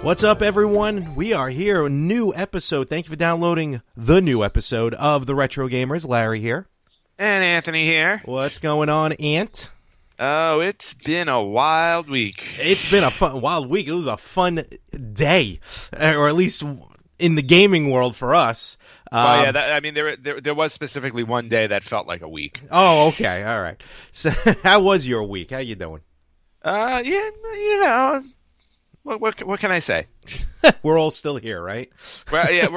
What's up, everyone? We are here, a new episode. Thank you for downloading the new episode of The Retro Gamers. Larry here. And Anthony here. What's going on, Ant? Oh, it's been a wild week. It's been a wild week. It was a fun day, or at least in the gaming world for us. Well, yeah, there was specifically one day that felt like a week. Oh, okay, all right. So, how was your week? How you doing? Yeah, you know. What can I say? We're all still here, right? Well, yeah,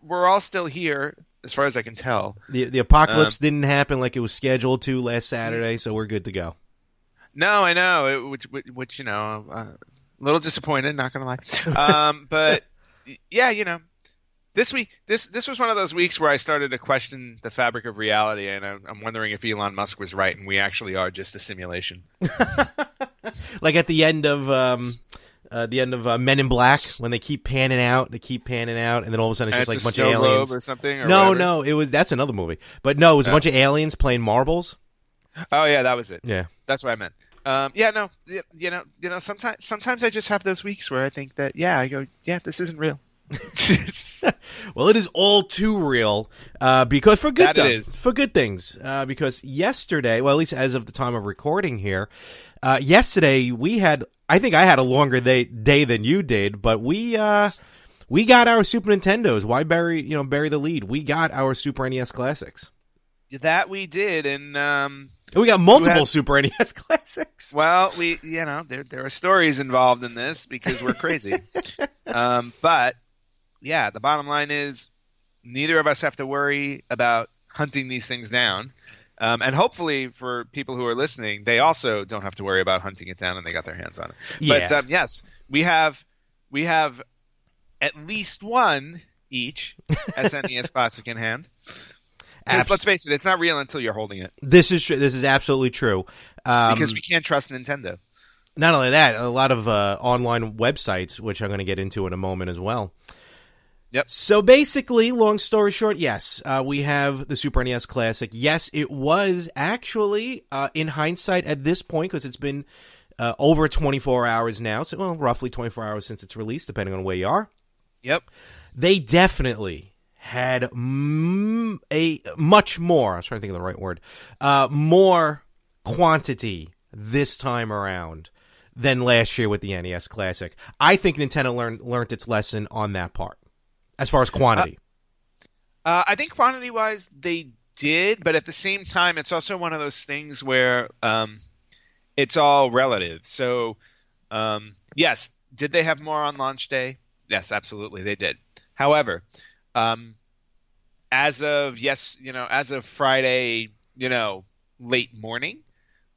we're all still here, as far as I can tell. The apocalypse didn't happen like it was scheduled to last Saturday, so we're good to go. No, I know, which you know, a little disappointed, not gonna lie. But yeah, you know, this week, this was one of those weeks where I started to question the fabric of reality, and I'm wondering if Elon Musk was right, and we actually are just a simulation. Like at the end of Men in Black, when they keep panning out, and then all of a sudden it's just like a bunch of aliens or something. Or no, that's another movie. But no, it was a bunch of aliens playing marbles. Oh yeah, that was it. Yeah, that's what I meant. You know, sometimes I just have those weeks where I think that I go, this isn't real. Well, it is all too real because for good things. Because yesterday, well, at least as of the time of recording here, yesterday I think I had a longer day than you did, but we got our Super Nintendos. Why bury the lead? We got our Super NES Classics. That we did, and we got multiple Super NES Classics. Well, there are stories involved in this because we're crazy. But yeah, the bottom line is neither of us have to worry about hunting these things down. And hopefully for people who are listening, they also don't have to worry about hunting it down and they got their hands on it. Yeah. But yes, we have at least one each SNES Classic in hand. Let's face it, it's not real until you're holding it. This is true. This is absolutely true. Because we can't trust Nintendo. Not only that, a lot of online websites, which I'm going to get into in a moment as well. Yep. So basically, long story short, yes, we have the Super NES Classic. Yes, it was actually, in hindsight at this point, because it's been over 24 hours now, so roughly 24 hours since its release, depending on where you are. Yep. They definitely had a much more, I was trying to think of the right word, more quantity this time around than last year with the NES Classic. I think Nintendo learned its lesson on that part. As far as quantity, I think quantity-wise they did, but at the same time, it's also one of those things where it's all relative. So, yes, did they have more on launch day? Yes, absolutely, they did. However, as of Friday, late morning,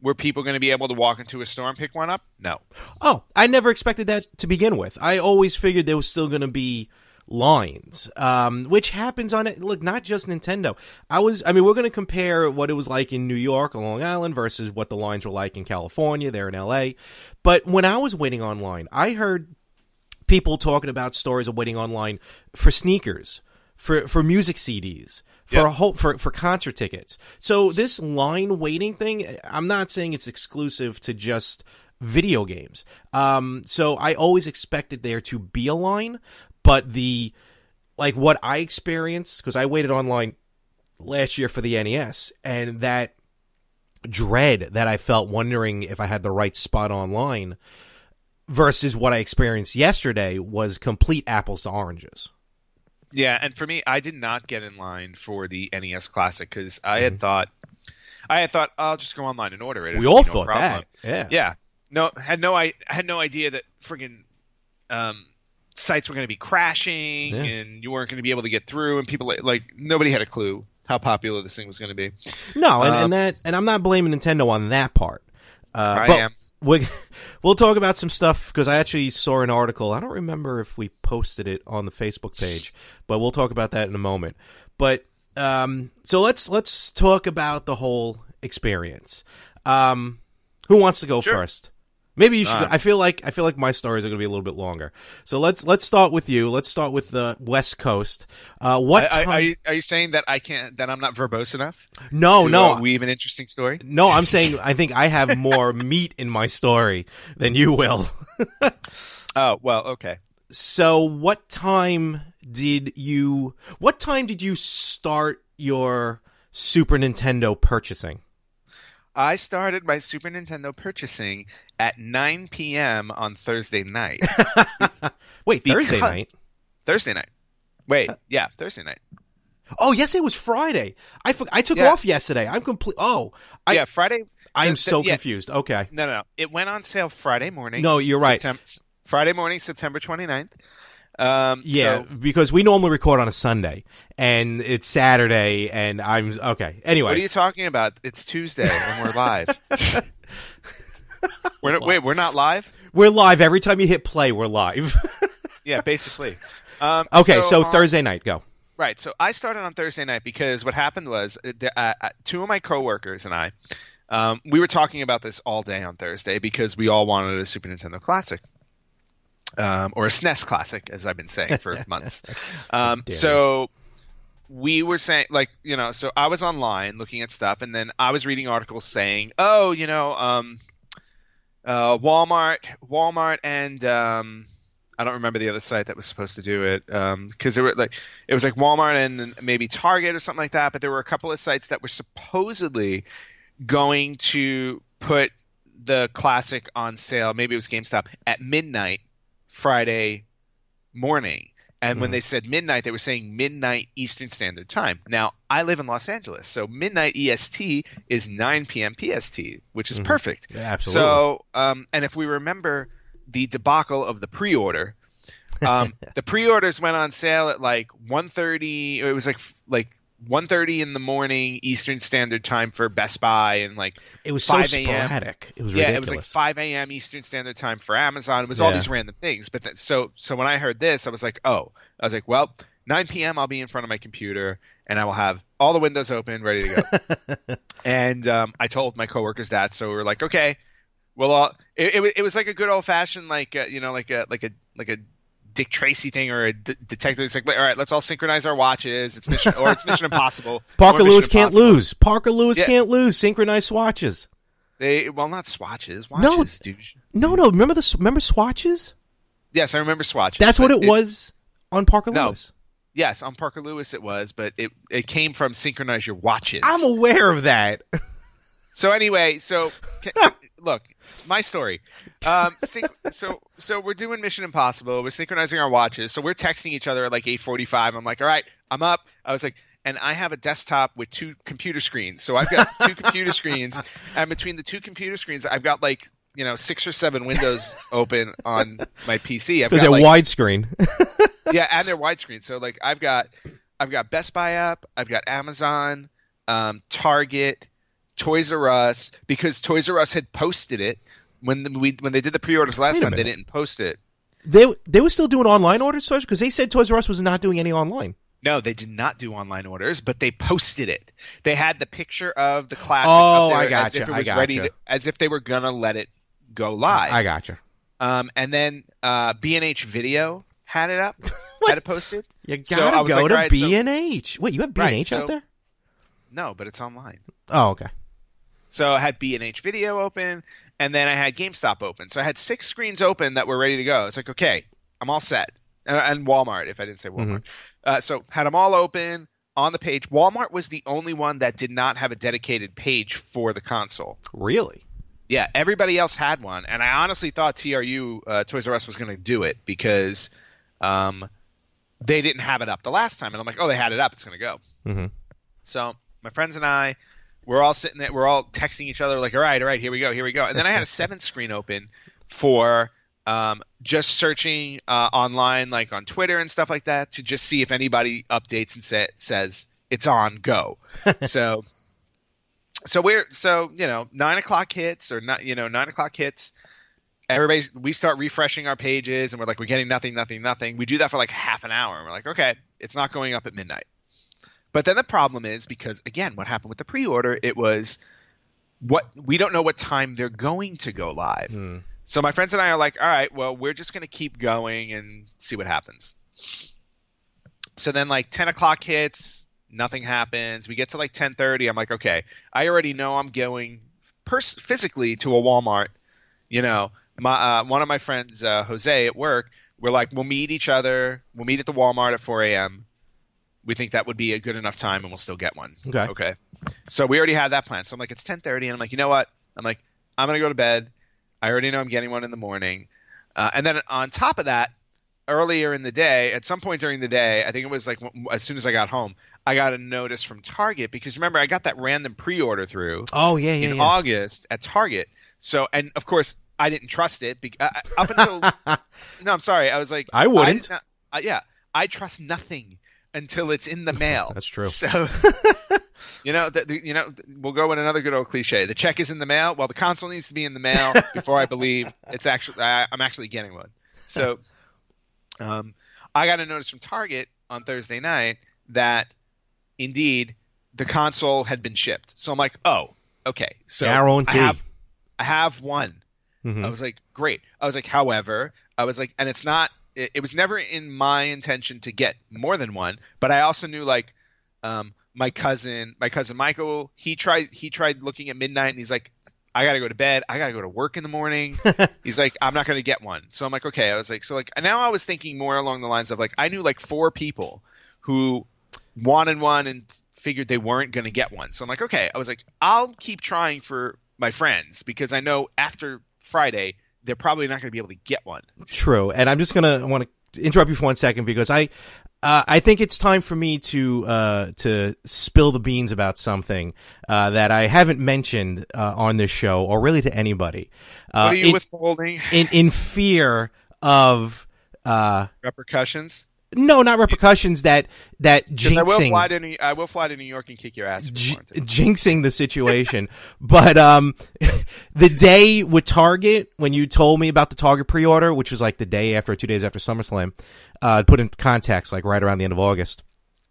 were people going to be able to walk into a store and pick one up? No. Oh, I never expected that to begin with. I always figured there was still going to be lines, which happens on it. Look, not just Nintendo. We're going to compare what it was like in New York or Long Island versus what the lines were like in California, there in LA. But when I was waiting online, I heard people talking about stories of waiting online for sneakers, for music CDs, for concert tickets. So this line waiting thing, I'm not saying it's exclusive to just video games. So I always expected there to be a line. But what I experienced, because I waited online last year for the NES, and that dread that I felt wondering if I had the right spot online versus what I experienced yesterday was complete apples to oranges. Yeah, and for me, I did not get in line for the NES Classic because I had thought I'll just go online and order it. We all thought that. Yeah. Yeah. I had no idea that friggin' sites were going to be crashing and you weren't going to be able to get through, and people nobody had a clue how popular this thing was going to be. No, and I'm not blaming Nintendo on that part. I am. We'll talk about some stuff because I actually saw an article. I don't remember if we posted it on the Facebook page, but we'll talk about that in a moment. But so let's talk about the whole experience. Who wants to go first? Maybe you should. I feel like my stories are going to be a little bit longer. So let's start with you. Let's start with the West Coast. Are you saying that I'm not verbose enough? No. Weave an interesting story. No, I'm saying I think I have more meat in my story than you will. Oh well, okay. So what time did you start your Super Nintendo purchasing? I started my Super Nintendo purchasing at 9 p.m. on Thursday night. Wait, Thursday night? Thursday night. Wait, yeah, Thursday night. Oh, yes, it was Friday. I took off yesterday. I'm complete. Oh, Friday. I'm so confused. Okay. No. It went on sale Friday morning. No, you're right. Friday morning, September 29th. Because we normally record on a Sunday, and it's Saturday, and I'm okay. Anyway, what are you talking about? It's Tuesday, and we're live. We're not live? We're live. Every time you hit play, we're live. Yeah, basically. Okay, so Thursday night, go. Right, so I started on Thursday night because what happened was two of my coworkers and I, we were talking about this all day on Thursday because we all wanted a Super Nintendo Classic. Or a SNES Classic, as I've been saying for months. So we were saying, so I was online looking at stuff, and then I was reading articles saying, Walmart, and I don't remember the other site that was supposed to do it, because it was like Walmart and maybe Target or something like that. But there were a couple of sites that were supposedly going to put the Classic on sale. Maybe it was GameStop at midnight Friday morning. And when they said midnight, they were saying midnight Eastern Standard Time. Now, I live in Los Angeles, so midnight EST is 9 p.m. PST, which is perfect. Yeah, absolutely. So, and if we remember the debacle of the pre-order, the pre-orders went on sale at like 1:30. It was like 1:30 in the morning Eastern Standard Time for Best Buy, and like it was 5 so a.m. sporadic. It was ridiculous. Yeah, it was like 5 a.m. Eastern Standard Time for Amazon. It was all these random things. But so when I heard this, I was like, well, 9 p.m. I'll be in front of my computer and I will have all the windows open, ready to go. And I told my coworkers that, so we were like, okay, well, it was like a good old fashioned like a Dick Tracy thing or a detective. It's like, all right, let's all synchronize our watches. It's Mission Impossible. Parker Lewis can't lose. Parker Lewis can't lose. Synchronize swatches. Not swatches. Watches, dude. No. Remember swatches? Yes, I remember swatches. That's what it was on Parker Lewis. Yes, on Parker Lewis it was, but it came from synchronize your watches. I'm aware of that. So anyway, look, my story. So we're doing Mission Impossible. We're synchronizing our watches. So we're texting each other at like 8:45. I'm like, all right, I'm up. I was like, and I have a desktop with 2 computer screens. So I've got 2 computer screens, and between the 2 computer screens, I've got like 6 or 7 windows open on my PC. Because they're widescreen. Yeah, and they're widescreen. So like I've got Best Buy up. I've got Amazon, Target, Toys R Us, because Toys R Us had posted it when they did the pre-orders last time. They didn't post it. They were still doing online orders, because they said Toys R Us was not doing any online. No, they did not do online orders, but they posted it. They had the picture of the Classic. Oh, up there I got you. As if they were gonna let it go live. I got you. And then B&H Video had it up, had it posted. You gotta go to B&H. Wait, you have B&H out there? No, but it's online. Oh, okay. So I had B&H Video open, and then I had GameStop open. So I had 6 screens open that were ready to go. It's like, okay, I'm all set. And Walmart, if I didn't say Walmart. So had them all open on the page. Walmart was the only one that did not have a dedicated page for the console. Really? Yeah, everybody else had one. And I honestly thought TRU, Toys R Us, was going to do it because they didn't have it up the last time. And I'm like, oh, they had it up. It's going to go. Mm-hmm. So my friends and I, we're all sitting there. We're all texting each other like, all right, here we go. And then I had a 7th screen open for just searching online, like on Twitter and stuff like that, to just see if anybody updates and says it's on, go. So So 9 o'clock hits or not, 9 o'clock hits. We start refreshing our pages and we're getting nothing. We do that for like half an hour and we're like, okay, it's not going up at midnight. But then the problem is because again, what happened with the pre-order, it was we don't know what time they're going to go live. So my friends and I are like, all right, well, we're just going to keep going and see what happens. So then 10 o'clock hits, nothing happens. We get to 10:30. I'm like, okay, I already know I'm going physically to a Walmart. One of my friends, Jose at work, we're like, we'll meet each other. We'll meet at the Walmart at 4 a.m. We think that would be a good enough time and we'll still get one. Okay. So we already had that plan. So I'm like, it's 10:30. And I'm like, you know what? I'm like, I'm going to go to bed. I already know I'm getting one in the morning. And then on top of that, earlier in the day, at some point during the day, I think it was as soon as I got home, I got a notice from Target because remember, I got that random pre-order through in August at Target. So, and of course, I didn't trust it up until no, I'm sorry. I was like, I wouldn't. I trust nothing until it's in the mail. That's true. So, we'll go with another good old cliche. The check is in the mail. Well, the console needs to be in the mail before I believe I'm actually getting one. So, I got a notice from Target on Thursday night that indeed the console had been shipped. So I'm like, oh, okay. So guarantee. I have one. Mm-hmm. I was like, great. I was like, however, and it's not. It was never in my intention to get more than one, but I also knew my cousin Michael, he tried looking at midnight and he's like, I got to go to bed. I got to go to work in the morning. He's like, I'm not going to get one. So I'm like, okay. I was like, now I was thinking more along the lines of I knew 4 people who wanted one and figured they weren't going to get one. So I'm like, okay. I was like, I'll keep trying for my friends because I know after Friday, they're probably not going to be able to get one. True. And I'm just going to want to interrupt you for 1 second because I think it's time for me to spill the beans about something that I haven't mentioned on this show or really to anybody. What are you withholding? In fear of repercussions? No, not repercussions. That jinxing. I will fly to New York and kick your ass. Jinxing the situation. But the day with Target, when you told me about the Target pre-order, which was the day after or 2 days after SummerSlam, put in context, right around the end of August.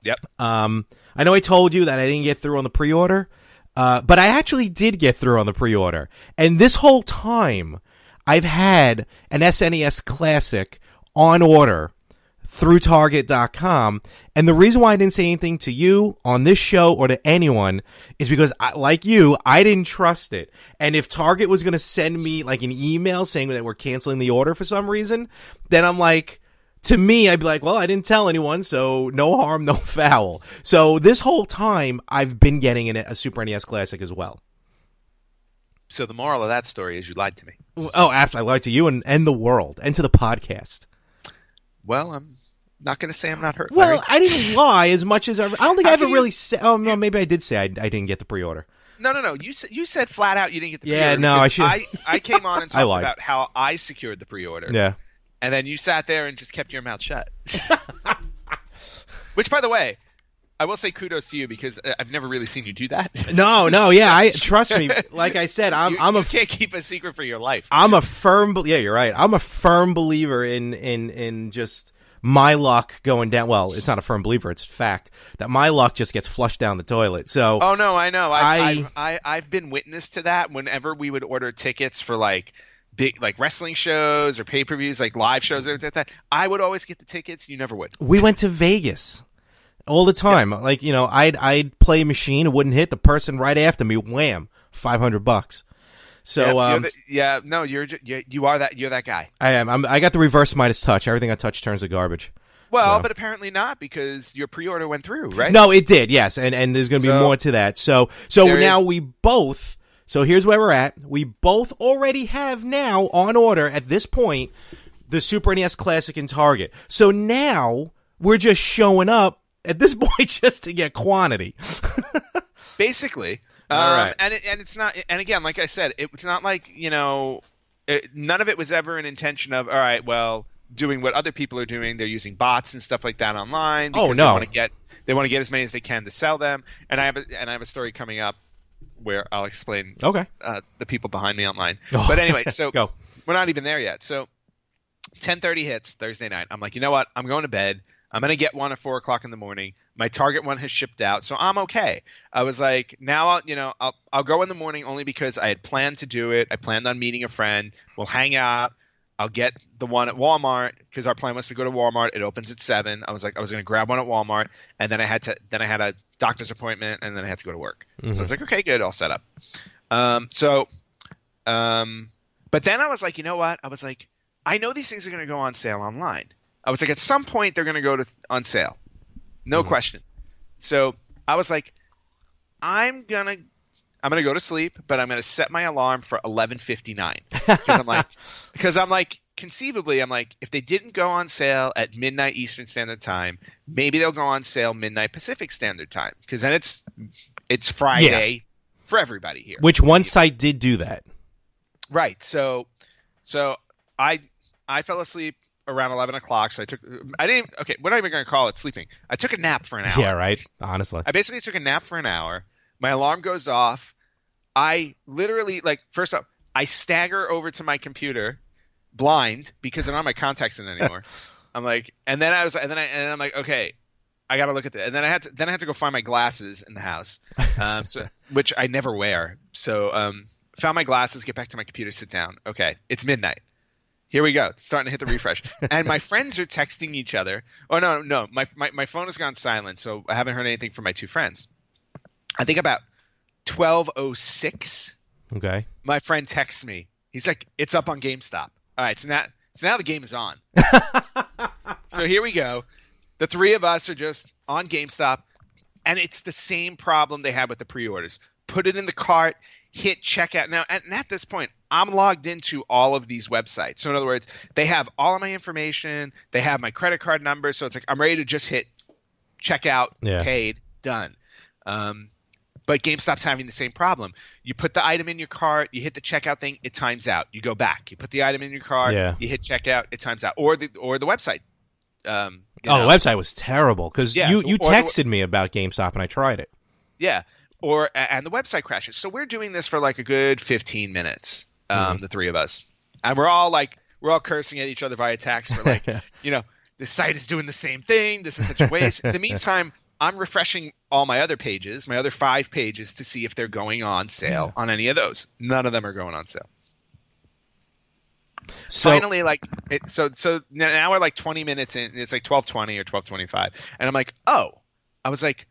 Yep. I know I told you that I didn't get through on the pre-order, but I actually did get through on the pre-order. And this whole time, I've had an SNES Classic on order through Target.com. And the reason why I didn't say anything to you on this show or to anyone is because, like you, I didn't trust it. And if Target was going to send me an email saying that we're canceling the order for some reason, then I'm like, to me, I'd be like, well, I didn't tell anyone, so no harm, no foul. So this whole time, I've been getting a Super NES Classic as well. So the moral of that story is you lied to me. Oh, absolutely. I lied to you and the world and to the podcast. Well, I'm not going to say I'm not hurt. Well, Larry. I didn't lie as much as I don't think I ever really said. Oh no, maybe I did say I didn't get the pre-order. No. You said flat out you didn't get the pre-order. Yeah, no, I should. I came on and talked about how I secured the pre-order. Yeah. And then you sat there and just kept your mouth shut. Which, by the way, I will say kudos to you because I've never really seen you do that. No, yeah. Trust me. Like I said, you can't keep a secret for your life. A firm. Yeah, you're right. I'm a firm believer in just my luck going down. Well, it's not a firm believer. It's fact that my luck just gets flushed down the toilet. So. Oh no, I know. I've been witness to that. Whenever we would order tickets for big wrestling shows or pay-per-views, live shows, everything like that, I would always get the tickets. You never would. We went to Vegas. All the time. Yep. I'd play a machine, it wouldn't hit. The person right after me, wham, $500. So, you're that guy. I am. I got the reverse Midas touch. Everything I touch turns to garbage. Well, but apparently not because your pre-order went through, right? No, it did. Yes, and there's going to be more to that. So now we both. So here's where we're at. We both already have now on order at this point the Super NES Classic in Target. So now we're just showing up at this point just to get quantity. Basically. All right. And it's not, and again, like I said, it's not none of it was ever an intention of, all right, well, doing what other people are doing. They're using bots and stuff like that online. Oh, no. They want to get as many as they can to sell them. And I have a story coming up where I'll explain Okay. the people behind me online. Oh. But anyway, so Go. we're not even there yet. So 10:30 hits Thursday night. I'm like, you know what? I'm going to bed. I'm going to get one at 4 o'clock in the morning. My Target one has shipped out, so I'm okay. I was like, now I'll go in the morning only because I had planned to do it. I planned on meeting a friend. We'll hang out. I'll get the one at Walmart because our plan was to go to Walmart. It opens at 7. I was like, I was going to grab one at Walmart, and then I had a doctor's appointment, and then I had to go to work. So I was like, okay, good, I'll set up. But then I was like, you know what? I was like, I know these things are going to go on sale online. I was like, at some point they're going to go on sale, no question. So I was like, I'm gonna go to sleep, but I'm gonna set my alarm for 11:59 because I'm like, conceivably, I'm like, if they didn't go on sale at midnight Eastern Standard Time, maybe they'll go on sale midnight Pacific Standard Time because then it's Friday for everybody here. Which one site did do that? Right. So I fell asleep around 11 o'clock. So we're not even going to call it sleeping. I took a nap for an hour. Yeah, right. Honestly. I basically took a nap for an hour. My alarm goes off. I literally, first off, I stagger over to my computer blind because I don't have my contacts in anymore. I'm like, and I'm like, okay, I got to look at that. And then I had to go find my glasses in the house, which I never wear. So, found my glasses, get back to my computer, sit down. Okay. It's midnight. Here we go. It's starting to hit the refresh. And my friends are texting each other. Oh, no. My phone has gone silent, so I haven't heard anything from my two friends. I think about 12:06. Okay. My friend texts me. He's like, it's up on GameStop. All right, so now the game is on. So here we go. The three of us are just on GameStop, and it's the same problem they had with the pre-orders. Put it in the cart, hit checkout. Now, and at this point, I'm logged into all of these websites. So in other words, they have all of my information. They have my credit card number. So it's like I'm ready to just hit checkout, paid, done. But GameStop's having the same problem. You put the item in your cart, you hit the checkout thing, it times out. You go back. You put the item in your cart, you hit checkout, it times out. Or the website. The website was terrible because you texted me about GameStop and I tried it. Yeah. And the website crashes. So we're doing this for like a good 15 minutes, the three of us. And we're all cursing at each other via text. We're like, the site is doing the same thing. This is such a waste. In the meantime, I'm refreshing all my other pages, my other 5 pages, to see if they're going on sale on any of those. None of them are going on sale. So, finally, so now we're like 20 minutes in. It's like 12:20 or 12:25. And I'm like, I was like,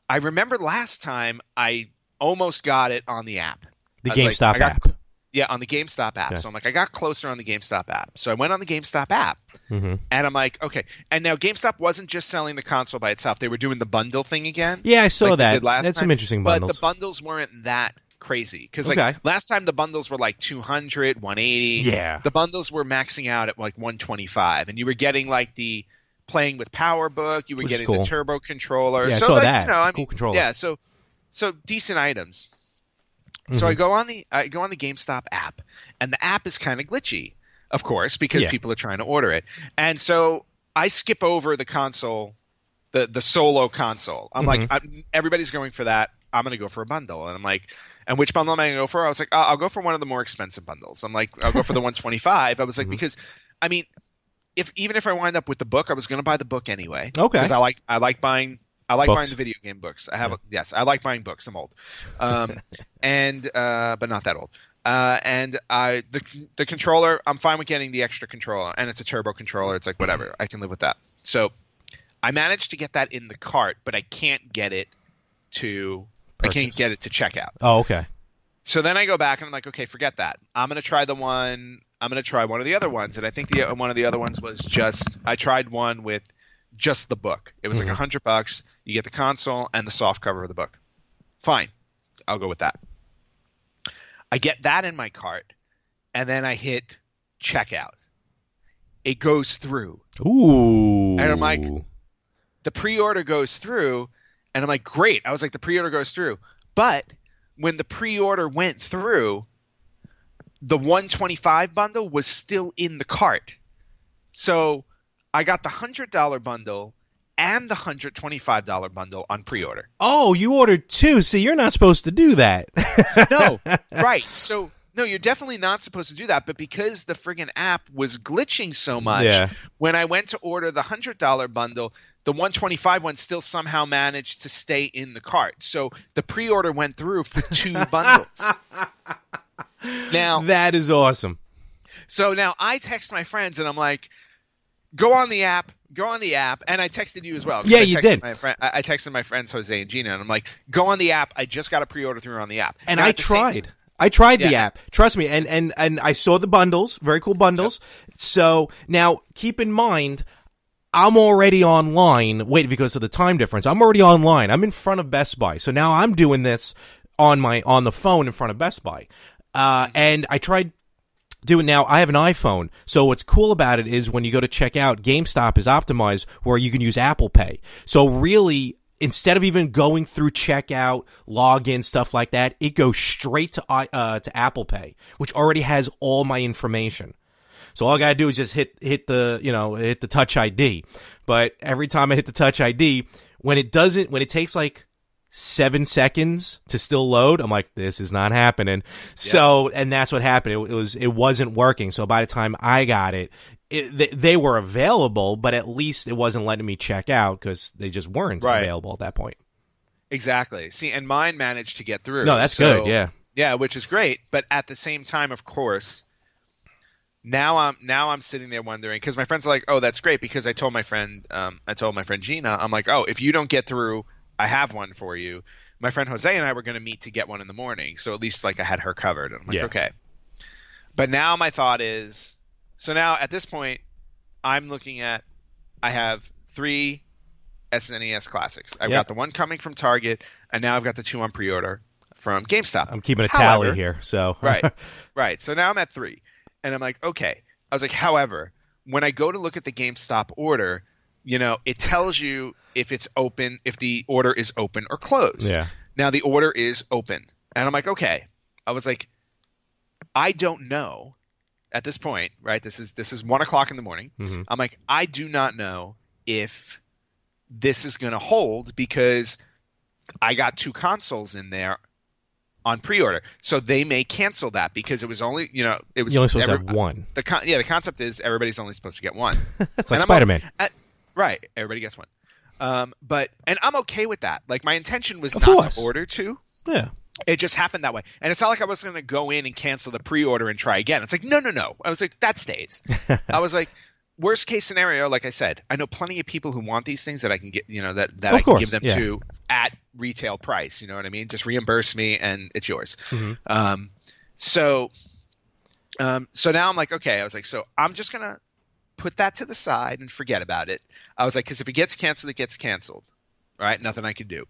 I remember last time I almost got it on the app. The GameStop app. Yeah, on the GameStop app. Okay. So I'm like, I got closer on the GameStop app. So I went on the GameStop app, and I'm like, okay. And now GameStop wasn't just selling the console by itself. They were doing the bundle thing again. Yeah, I saw that. That's some interesting bundles. But the bundles weren't that crazy. Because last time the bundles were like 200, 180. Yeah. The bundles were maxing out at like 125. And you were getting like the playing with PowerBook. You were getting the turbo controller. Yeah, I saw that. Cool controller. Yeah, so decent items. So I go on the GameStop app, and the app is kind of glitchy, of course, because people are trying to order it. And so I skip over the console, the solo console. I'm like, everybody's going for that. I'm going to go for a bundle. And I'm like, and which bundle am I going to go for? I was like, I'll go for one of the more expensive bundles. I'm like, I'll go for the 125. I was like, because, I mean, even if I wind up with the book, I was going to buy the book anyway. Okay. Because I like buying buying the video game books. I like buying books. I'm old, but not that old. And the controller, I'm fine with getting the extra controller, and it's a turbo controller. It's like whatever, I can live with that. So I managed to get that in the cart, but I can't get it to checkout. Oh, okay. So then I go back and I'm like, okay, forget that. I'm gonna try one of the other ones, and I think one of the other ones was I tried one with just the book. It was like $100. You get the console and the soft cover of the book. Fine. I'll go with that. I get that in my cart, and then I hit checkout. It goes through. Ooh. And I'm like, the pre-order goes through, and I'm like, great. I was like, the pre-order goes through. But when the pre-order went through, the 125 bundle was still in the cart. So I got the $100 bundle and the $125 bundle on pre-order. Oh, you ordered 2. See, you're not supposed to do that. No, right. So, no, you're definitely not supposed to do that. But because the friggin' app was glitching so much, when I went to order the $100 bundle, the $125 one still somehow managed to stay in the cart. So the pre-order went through for 2 bundles. Now that is awesome. So now I text my friends and I'm like, go on the app, and I texted you as well. Yeah, you did. I texted my friends Jose and Gina, and I'm like, go on the app. I just got a pre-order through on the app. And I tried. I tried the app. Trust me, and I saw the bundles, very cool bundles. Yep. So now keep in mind, I'm already online. Wait, because of the time difference, I'm already online. I'm in front of Best Buy. So now I'm doing this on the phone in front of Best Buy. And I tried doing now. I have an iPhone. So what's cool about it is when you go to check out, GameStop is optimized where you can use Apple Pay. So really, instead of even going through checkout, login, stuff like that, it goes straight to Apple Pay, which already has all my information. So all I gotta do is just hit the Touch ID. But every time I hit the Touch ID, when it takes like 7 seconds to still load, I'm like, this is not happening. Yeah. So, and that's what happened. It wasn't working. So by the time I got it, they were available, but at least it wasn't letting me check out because they just weren't available at that point. Exactly. See, and mine managed to get through. No, that's good. Yeah. Yeah, which is great. But at the same time, of course, now I'm sitting there wondering, because my friends are like, oh, that's great, because I told my friend Gina, I'm like, oh, if you don't get through, I have one for you. My friend Jose and I were going to meet to get one in the morning, so at least like I had her covered. And I'm like, okay. But now my thought is, so now at this point, I'm looking at, I have 3 SNES Classics. I've got the one coming from Target, and now I've got the 2 on pre-order from GameStop. I'm keeping a tally here, so. Right. So now I'm at 3. And I'm like, okay. I was like, however, when I go to look at the GameStop order, it tells you if it's open, if the order is open or closed. Yeah. Now the order is open. And I'm like, okay. I was like, I don't know at this point, right? This is 1:00 in the morning. Mm-hmm. I'm like, I do not know if this is going to hold because I got 2 consoles in there on pre-order, so they may cancel that because it was only, it was. You're only supposed to have one. The concept is everybody's only supposed to get one. That's like Spider-Man. Right, everybody gets one. And I'm okay with that. Like my intention was not to order 2. Yeah. It just happened that way. And it's not like I was going to go in and cancel the pre-order and try again. It's like, no. I was like, that stays. I was like, worst case scenario, like I said, I know plenty of people who want these things that I can get, that I can give them to at retail price. You know what I mean? Just reimburse me and it's yours. Mm-hmm. So now I'm like, okay. I was like, so I'm just going to put that to the side and forget about it. I was like, because if it gets canceled, it gets canceled. Right? Nothing I can do.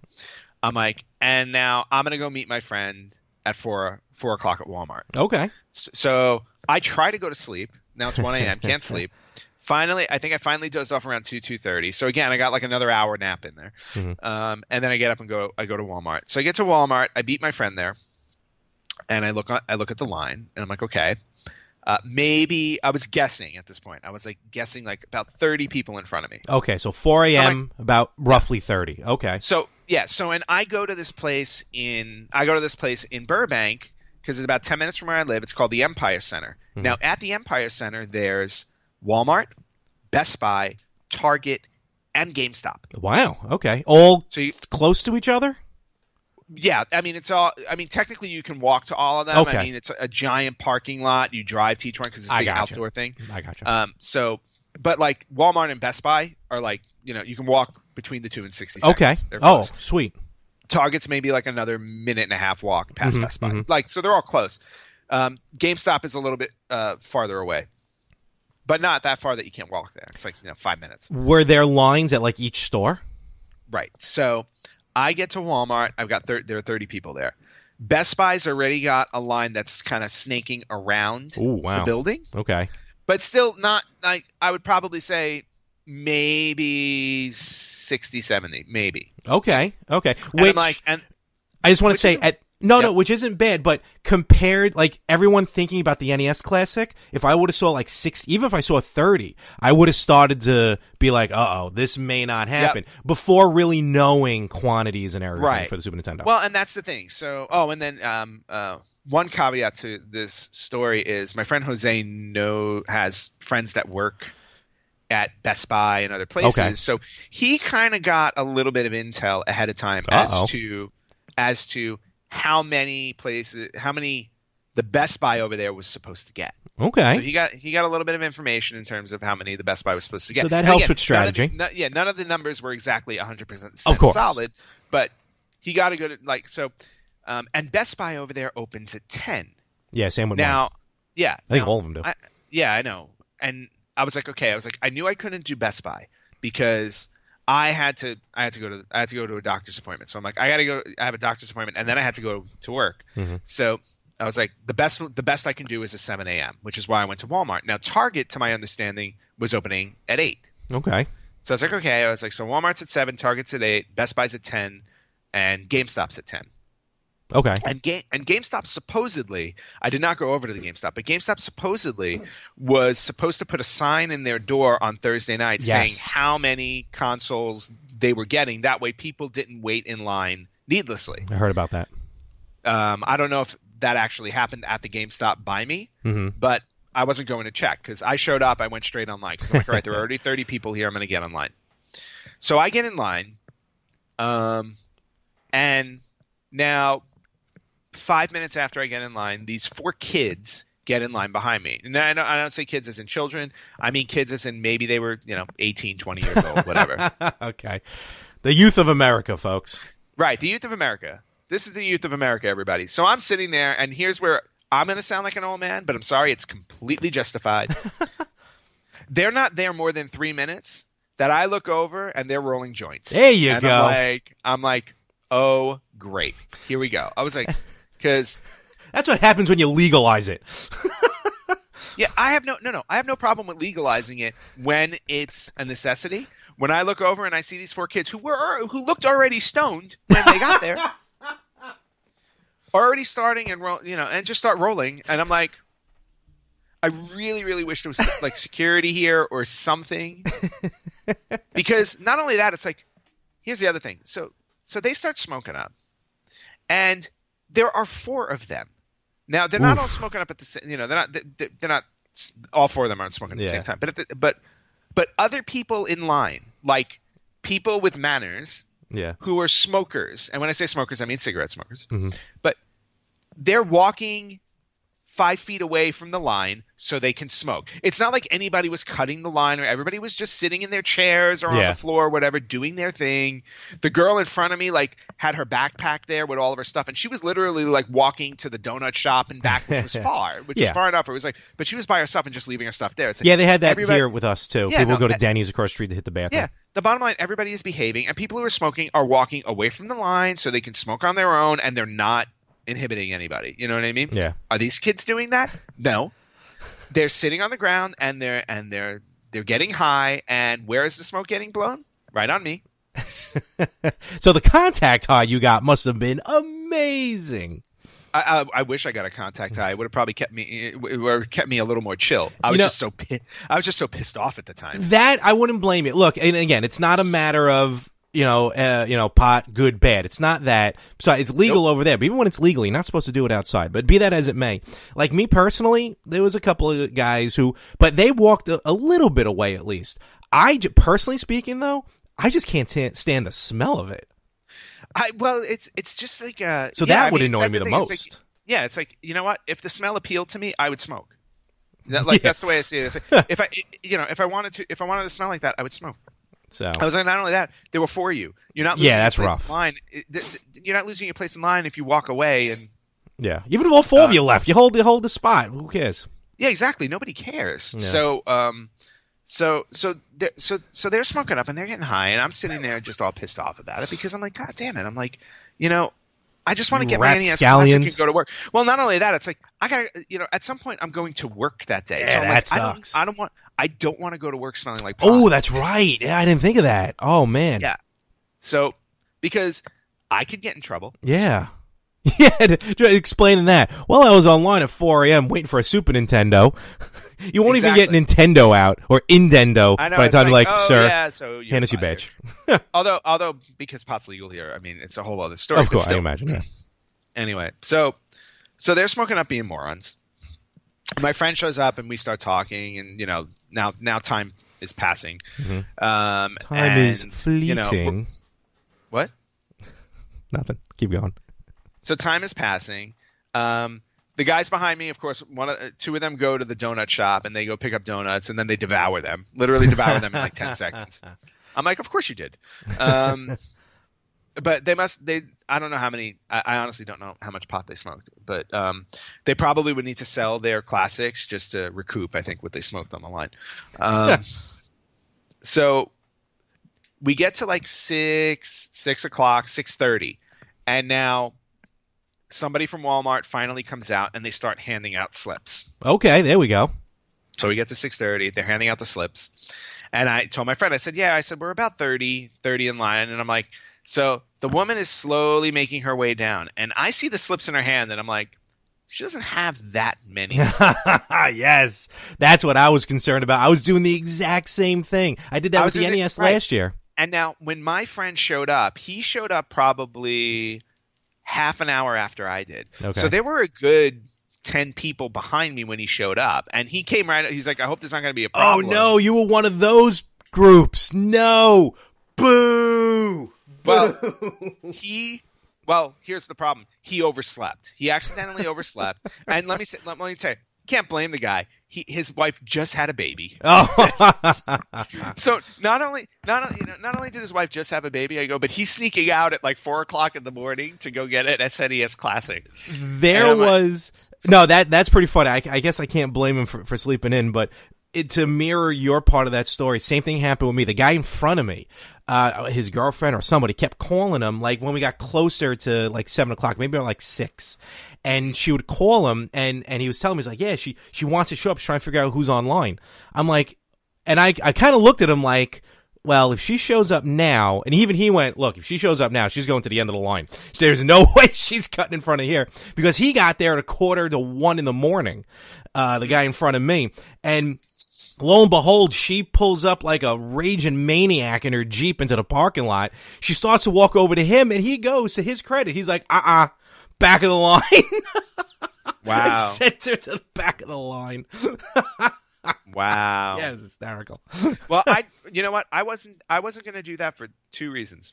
I'm like, and now I'm going to go meet my friend at 4 o'clock at Walmart. Okay. So I try to go to sleep. Now it's 1 a.m. Can't sleep. I think I finally dozed off around 2:30. So again, I got like another hour nap in there. Mm-hmm. And then I get up and I go to Walmart. So I get to Walmart. I beat my friend there. And I look at the line. And I'm like, okay. Maybe I was guessing at this point. I was guessing about 30 people in front of me. Okay, so 4 a.m. about roughly 30. Okay. So and I go to this place in Burbank because it's about 10 minutes from where I live. It's called the Empire Center. Mm-hmm. Now at the Empire Center, there's Walmart, Best Buy, Target, and GameStop. Wow. Okay. All close to each other? Yeah, I mean technically you can walk to all of them. Okay. I mean it's a giant parking lot. You drive to each one because it's a big outdoor thing. I gotcha. But Walmart and Best Buy are you can walk between the 2 in 60 seconds. Okay. They're close. Sweet. Target's maybe another minute and a half walk past Best Buy. Mm-hmm. So they're all close. GameStop is a little bit farther away, but not that far that you can't walk there. It's 5 minutes. Were there lines at each store? Right. So I get to Walmart. I've got there are 30 people there. Best Buy's already got a line that's kind of snaking around the building. Okay. But still not I would probably say maybe 60, 70, maybe. Okay. And I just want to say No, which isn't bad, but compared, like, everyone thinking about the NES Classic, if I would have saw, like, 6, even if I saw 30, I would have started to be like, uh-oh, this may not happen, before really knowing quantities and everything for the Super Nintendo. Well, and that's the thing. So, and then one caveat to this story is my friend Jose has friends that work at Best Buy and other places. Okay. So he kind of got a little bit of intel ahead of time as to how many the Best Buy over there was supposed to get. Okay. So he got a little bit of information in terms of how many the Best Buy was supposed to get. So that helps with strategy. None of the numbers were exactly 100% of course solid, but he got a good and Best Buy over there opens at 10. Yeah, same with now. mine. Yeah, I think all of them do. I know. And I was like, okay. I knew I couldn't do Best Buy because I had to go to a doctor's appointment. So I'm like, I have a doctor's appointment, and then I had to go to work. Mm-hmm. So I was like, the best I can do is a 7 a.m., which is why I went to Walmart. Now Target, to my understanding, was opening at 8. Okay. So I was like, okay. I was like, so Walmart's at 7, Target's at 8, Best Buy's at 10, and GameStop's at 10. Okay. And GameStop supposedly, I did not go over to the GameStop, but GameStop supposedly was supposed to put a sign in their door on Thursday night saying how many consoles they were getting. That way people didn't wait in line needlessly. I heard about that. I don't know if that actually happened at the GameStop by me, but I wasn't going to check because I showed up. I went straight online because I'm like, all right, there are already 30 people here. I'm going to get online. So I get in line, and now 5 minutes after I get in line, these 4 kids get in line behind me. And I don't say kids as in children. I mean kids as in maybe they were 18, 20 years old, whatever. Okay. The youth of America, folks. Right, the youth of America. This is the youth of America, everybody. So I'm sitting there, and here's where I'm going to sound like an old man, but I'm sorry, it's completely justified. They're not there more than 3 minutes that I look over, and they're rolling joints. There you go. I'm like, oh, great. Here we go. I was like, because that's what happens when you legalize it. Yeah, I have no problem with legalizing it when it's a necessity. When I look over and I see these 4 kids who looked already stoned when they got there, already starting and and just start rolling, and I'm like, I really, really wish there was like security here or something, because not only that, it's like, here's the other thing. So they start smoking up, and there are 4 of them. Now they're not all smoking up at the same. They're not all 4 of them aren't smoking at the same time. But other people in line, like people with manners, who are smokers, and when I say smokers, I mean cigarette smokers. Mm-hmm. But they're walking 5 feet away from the line so they can smoke. It's not like anybody was cutting the line, or everybody was just sitting in their chairs or on the floor or whatever, doing their thing. The girl in front of me had her backpack there with all of her stuff, and she was literally walking to the donut shop and back, which was far, was far enough. It was but she was by herself and just leaving her stuff there. It's they had that here with us too. People go to Denny's across the street to hit the bathroom. Yeah, the bottom line, everybody is behaving, and people who are smoking are walking away from the line so they can smoke on their own, and they're not inhibiting anybody. You know what I mean? Yeah. Are these kids doing that? No. They're sitting on the ground and they're getting high, and where is the smoke getting blown? Right on me. So the contact high you got must have been amazing. I wish I got a contact high. It would have probably kept me a little more chill. I was just so pissed off at the time. That I wouldn't blame it. Look, and again, it's not a matter of pot, good, bad. It's not that. So it's legal over there, but even when it's legal, you're not supposed to do it outside. But be that as it may, like me personally, there was a couple of guys but they walked a little bit away at least. Personally speaking, though, I just can't stand the smell of it. It's just like so that would annoy me the most. It's like, you know what? If the smell appealed to me, I would smoke. That's the way I see it. It's like, if I wanted to smell like that, I would smoke. So I was like, not only that, there were 4 of you. You're not losing that's your place rough. in line. You're not losing your place in line if you walk away and even if all 4 of you left, you hold the spot. Who cares? Yeah, exactly. Nobody cares. Yeah. So they're smoking up and they're getting high, and I'm sitting there just all pissed off about it because I'm like, God damn it! I'm like, I just want to get my NES Classic and go to work. Well, not only that, it's like I got at some point I'm going to work that day. Yeah, so I'm that like, sucks. I don't want to go to work smelling like pot. Oh, that's right. Yeah, I didn't think of that. Oh man. Yeah. So because I could get in trouble. Yeah. Yeah, explaining that. Well, I was online at 4 a.m. waiting for a Super Nintendo. You won't even get Nintendo out or Indendo by the time you're like, sir, yeah, so hand us your badge. although because pot's legal here, I mean, it's a whole other story. Of course, I imagine. Yeah. Anyway, so they're smoking up being morons. My friend shows up and we start talking, and now time is passing. Mm-hmm. Time is fleeting. What? Nothing. Keep going. So time is passing. The guys behind me, of course, two of them go to the donut shop and they go pick up donuts and then they devour them. Literally devour them in like 10 seconds. I'm like, of course you did. But I don't know how many. I honestly don't know how much pot they smoked, but they probably would need to sell their classics just to recoup, I think, what they smoked on the line. So we get to like 6 o'clock, 6:30, and now somebody from Walmart finally comes out and they start handing out slips. Okay, there we go. So we get to 6:30. They're handing out the slips. And I told my friend, I said, we're about 30 in line. And I'm like, so the woman is slowly making her way down. And I see the slips in her hand and I'm like, she doesn't have that many. Yes. That's what I was concerned about. I was doing the exact same thing. I did that with the NES last year. And now when my friend showed up, he showed up probably half an hour after I did. Okay. So there were a good 10 people behind me when he showed up. And he came right – he's like, I hope there's not going to be a problem. Oh, no. You were one of those groups. No. Boo. Well, here's the problem. He overslept. He accidentally overslept. And let me tell you, can't blame the guy. His wife just had a baby. Oh. So not only did his wife just have a baby, but he's sneaking out at like 4 o'clock in the morning to go get an SNES Classic. That's pretty funny. I guess I can't blame him for sleeping in, but to mirror your part of that story, same thing happened with me. The guy in front of me, his girlfriend or somebody kept calling him, like when we got closer to like 7 o'clock, maybe around like 6. And she would call him, and he was telling me, he's like, yeah, she wants to show up. She's trying to figure out who's online. I'm like, and I kind of looked at him like, well, if she shows up now, and even he went, look, if she shows up now, she's going to the end of the line. There's no way she's cutting in front of here, because he got there at 1:45 in the morning, the guy in front of me. And lo and behold, she pulls up like a raging maniac in her Jeep into the parking lot. She starts to walk over to him, and he goes, to his credit, he's like, back of the line. Wow. I sent her to the back of the line. Wow. Yeah, it was hysterical. Well, you know what? I wasn't going to do that for 2 reasons.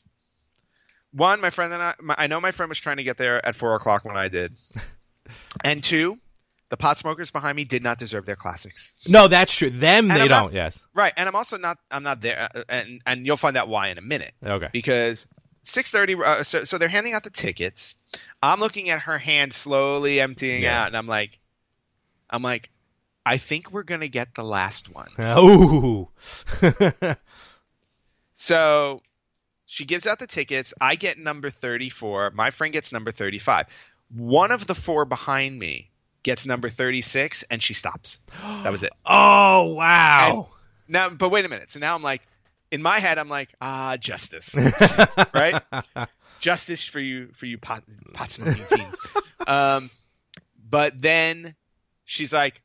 One, my friend and I know my friend was trying to get there at 4 o'clock when I did. And 2, the pot smokers behind me did not deserve their classics. No, that's true. They don't, yes. Right. And I'm not there. And you'll find out why in a minute. Okay. Because 6:30, so they're handing out the tickets. I'm looking at her hand slowly emptying out, and I'm like, I think we're going to get the last one. Oh. So she gives out the tickets. I get number 34. My friend gets number 35. One of the 4 behind me gets number 36, and she stops. That was it. Oh, wow. But wait a minute. So now I'm like, in my head, I'm like, justice. Right? Justice for you pot smoking fiends. But then she's like,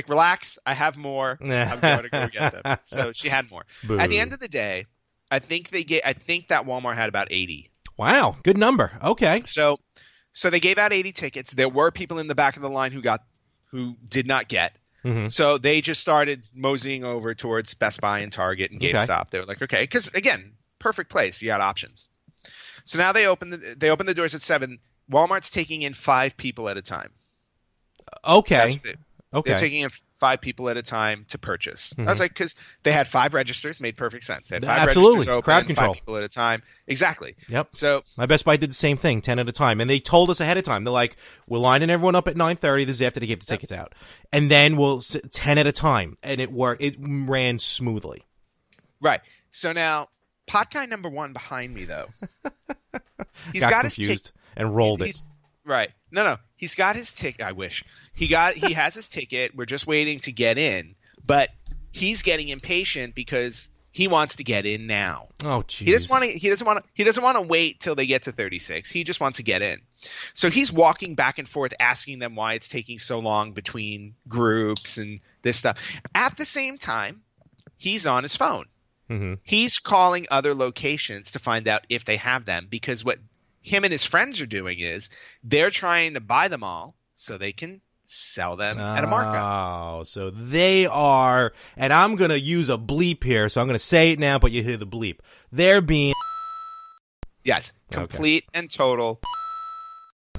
relax, I have more. I'm going to go get them. So she had more. Boo. At the end of the day, I think that Walmart had about 80. Wow, good number. Okay. So they gave out 80 tickets. There were people in the back of the line who did not get. Mm-hmm. So they just started moseying over towards Best Buy and Target and GameStop. Okay. They were like, okay, because again, perfect place. You got options. So now they open the doors at 7. Walmart's taking in 5 people at a time. Okay. They're taking in 5 people at a time to purchase. Mm-hmm. I was like, because they had 5 registers, made perfect sense. They had 5 registers open, crowd control. 5 people at a time. Exactly. Yep. So my Best Buy did the same thing, 10 at a time, and they told us ahead of time. They're like, we're lining everyone up at 9:30. This is after they gave the tickets out, and then we'll 10 at a time, and it worked. It ran smoothly. Right. So now, pot guy number 1 behind me though, he's got confused his and rolled it. Right. No. He's got his ticket. I wish. He has his ticket. We're just waiting to get in. But he's getting impatient because He wants to get in now. Oh, jeez. He doesn't want to wait till they get to 36. He just wants to get in. So he's walking back and forth, asking them why it's taking so long between groups and this stuff. At the same time, he's on his phone. Mm-hmm. He's calling other locations to find out if they have them, because what him and his friends are doing is they're trying to buy them all so they can sell them at a markup. Oh, so they are, and I'm going to use a bleep here, so I'm going to say it now, but you hear the bleep. They're being... Yes, complete and total.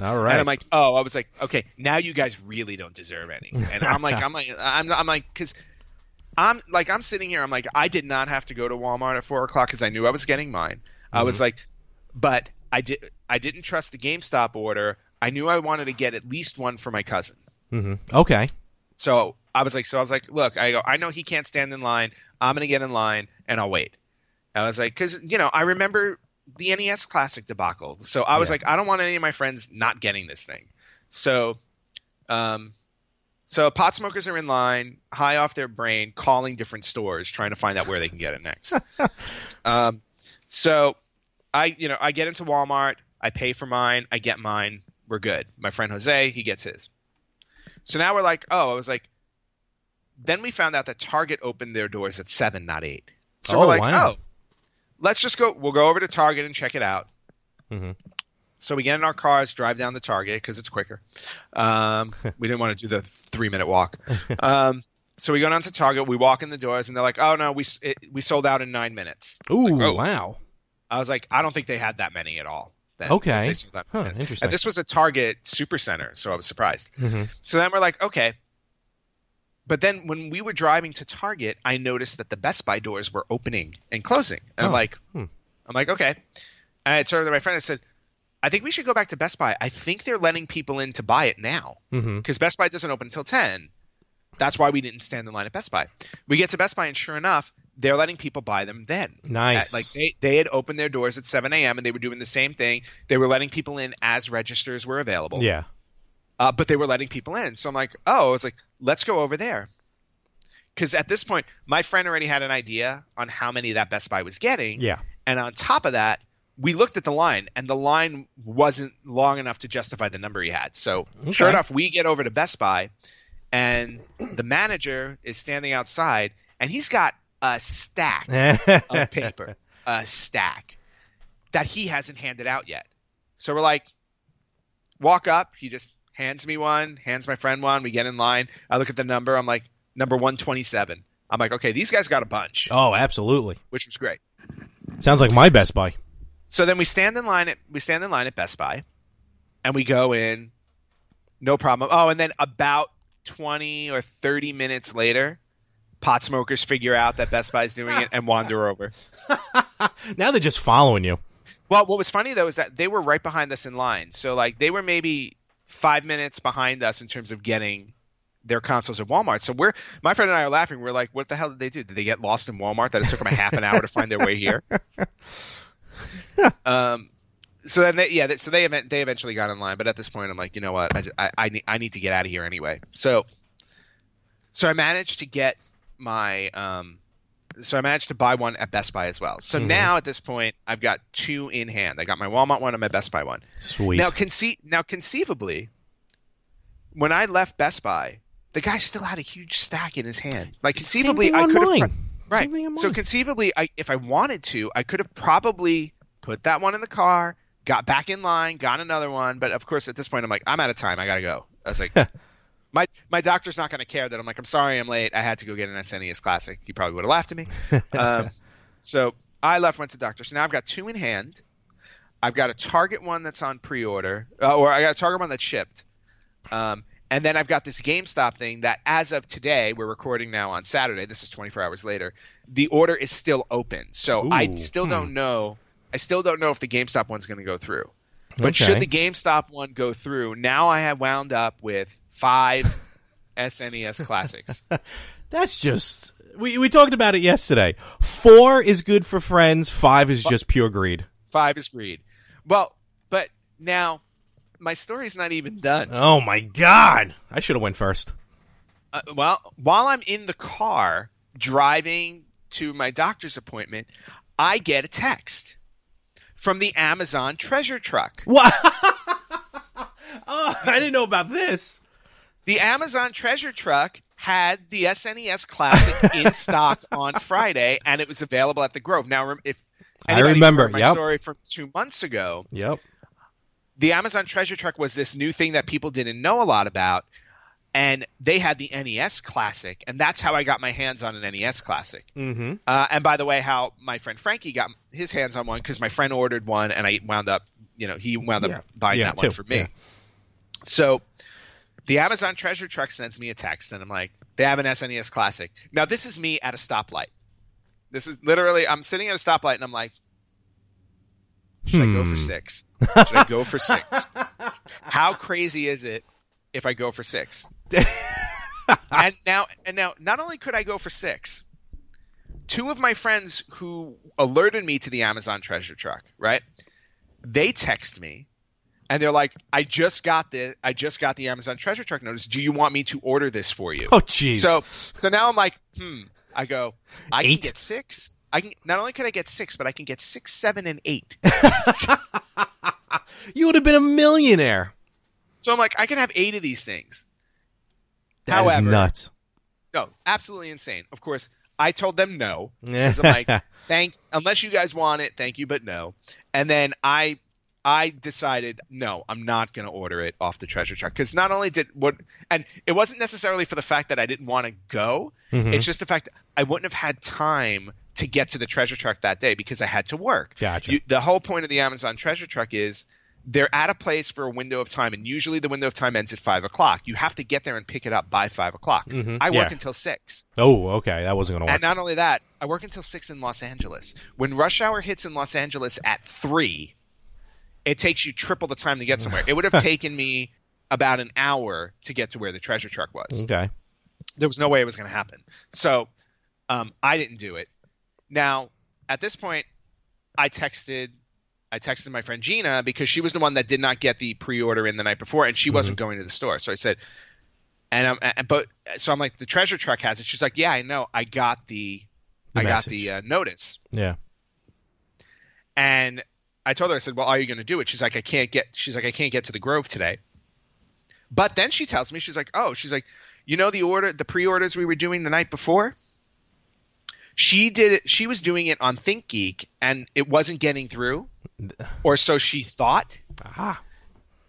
All right. And I'm like, I was like, okay, now you guys really don't deserve any. And I'm like, because I'm sitting here, I'm like, I did not have to go to Walmart at 4 o'clock because I knew I was getting mine. I was like, but I didn't trust the GameStop order. I knew I wanted to get at least one for my cousin. Mm-hmm. Okay. So I was like, look, I know he can't stand in line. I'm going to get in line and I'll wait. I was like, because, I remember the NES Classic debacle. So I was like, I don't want any of my friends not getting this thing. So pot smokers are in line, high off their brain, calling different stores, trying to find out where they can get it next. So I get into Walmart, I pay for mine, I get mine, we're good. My friend Jose, he gets his. So now we're like, then we found out that Target opened their doors at 7, not 8. So we're like, let's just go. We'll go over to Target and check it out. Mm-hmm. So we get in our cars, drive down to Target because it's quicker. We didn't want to do the 3-minute walk. So we go down to Target. We walk in the doors, and they're like, "Oh no, we sold out in 9 minutes." Ooh, like, wow! I was like, I don't think they had that many at all. Okay, interesting. And this was a Target Supercenter, so I was surprised. Mm-hmm. So then we're like, okay. But then when we were driving to Target, I noticed that the Best Buy doors were opening and closing, and I'm like, okay. And I turned to my friend and said, I think we should go back to Best Buy. I think they're letting people in to buy it now because Best Buy doesn't open until 10. That's why we didn't stand in line at Best Buy. We get to Best Buy, and sure enough, they're letting people buy them then. Nice. They had opened their doors at 7 a.m. and they were doing the same thing. They were letting people in as registers were available. Yeah. But they were letting people in. So I'm like, I was like, let's go over there. Because at this point, my friend already had an idea on how many that Best Buy was getting. Yeah. And on top of that, we looked at the line, and the line wasn't long enough to justify the number he had. So sure enough, we get over to Best Buy, and the manager is standing outside, and he's got a stack of paper, that he hasn't handed out yet. So we're like, walk up. He just hands me one, hands my friend one. We get in line. I look at the number. I'm like, number 127. I'm like, okay, these guys got a bunch. Oh, absolutely. Which was great. Sounds like my Best Buy. So then we stand in line at Best Buy, and we go in, no problem. Oh, and then about 20 or 30 minutes later, pot smokers figure out that Best Buy's doing it and wander over. Now they're just following you. Well, what was funny, though, is that they were right behind us in line. So, like, they were maybe 5 minutes behind us in terms of getting their consoles at Walmart. So my friend and I are laughing. We're like, what the hell did they do? Did they get lost in Walmart that it took them a half an hour to find their way here? So then they eventually got in line. But at this point, I'm like, you know what? I need to get out of here anyway. So I managed to get so I managed to buy one at Best Buy as well. So now at this point, I've got 2 in hand. I got my Walmart one and my Best Buy one. Sweet. Now conceivably, when I left Best Buy, the guy still had a huge stack in his hand. Like conceivably, I could have right. So conceivably, if I wanted to, I could have probably put that one in the car, got back in line, got another one. But of course, at this point, I'm like, I'm out of time. I gotta go. I was like, my doctor's not gonna care that I'm like, I'm sorry, I'm late. I had to go get an SNES Classic. He probably would have laughed at me. So I went to doctor. So now I've got 2 in hand. I've got a Target one that's on pre-order, or I got a Target one that's shipped. And then I've got this GameStop thing that as of today, we're recording now on Saturday. This is 24 hours later. The order is still open. So I still don't know. I still don't know if the GameStop one's going to go through. But should the GameStop one go through, now I have wound up with 5 SNES Classics. That's just... We talked about it yesterday. 4 is good for friends. 5 is just pure greed. 5 is greed. Well, but now... my story's not even done. Oh, my God. I should have went first. Well, while I'm in the car driving to my doctor's appointment, I get a text from the Amazon treasure truck. What? Oh, I didn't know about this. The Amazon treasure truck had the SNES Classic in stock on Friday, and it was available at the Grove. Now, if I remember my story from 2 months ago, the Amazon treasure truck was this new thing that people didn't know a lot about, and they had the NES Classic, and that's how I got my hands on an NES Classic. Mm-hmm. And by the way, how my friend Frankie got his hands on one, because my friend ordered one, and he wound up buying that one for me. Yeah. So the Amazon treasure truck sends me a text, and I'm like, they have an SNES Classic. Now, this is me at a stoplight. This is literally, I'm sitting at a stoplight, and I'm like, should I go for 6? Should I go for 6? How crazy is it if I go for 6? and now, not only could I go for 6, 2 of my friends who alerted me to the Amazon treasure truck, right? They text me, and they're like, I just got the Amazon treasure truck notice. Do you want me to order this for you? Oh, jeez. So now I'm like, I go, I 8? can get 6. Not only can I get 6, but I can get 6, 7, and 8. You would have been a millionaire. So I'm like, I can have 8 of these things. That is nuts. No, absolutely insane. Of course, I told them no. Because I'm like, unless you guys want it, thank you, but no. And then I decided, no, I'm not going to order it off the treasure truck. Because not only and it wasn't necessarily for the fact that I didn't want to go. Mm-hmm. It's just the fact that I wouldn't have had time to get to the treasure truck that day because I had to work. Gotcha. The whole point of the Amazon treasure truck is they're at a place for a window of time, and usually the window of time ends at 5 o'clock. You have to get there and pick it up by 5 o'clock. Mm-hmm. I work until 6. Oh, okay. That wasn't going to work. And not only that, I work until 6 in Los Angeles. When rush hour hits in Los Angeles at 3, it takes you triple the time to get somewhere. It would have taken me about an hour to get to where the treasure truck was. Okay. There was no way it was going to happen. So I didn't do it. Now, at this point, I texted my friend Gina because she was the one that did not get the pre-order in the night before, and she wasn't going to the store. So I said, so I'm like, the treasure truck has it. She's like, yeah, I know. I got the notice. Yeah. And I told her, I said, well, are you going to do it? She's like, I can't get to the Grove today. But then she tells me, she's like, you know, the pre-orders we were doing the night before? She did it. She was doing it on ThinkGeek, and it wasn't getting through, or so she thought. Aha.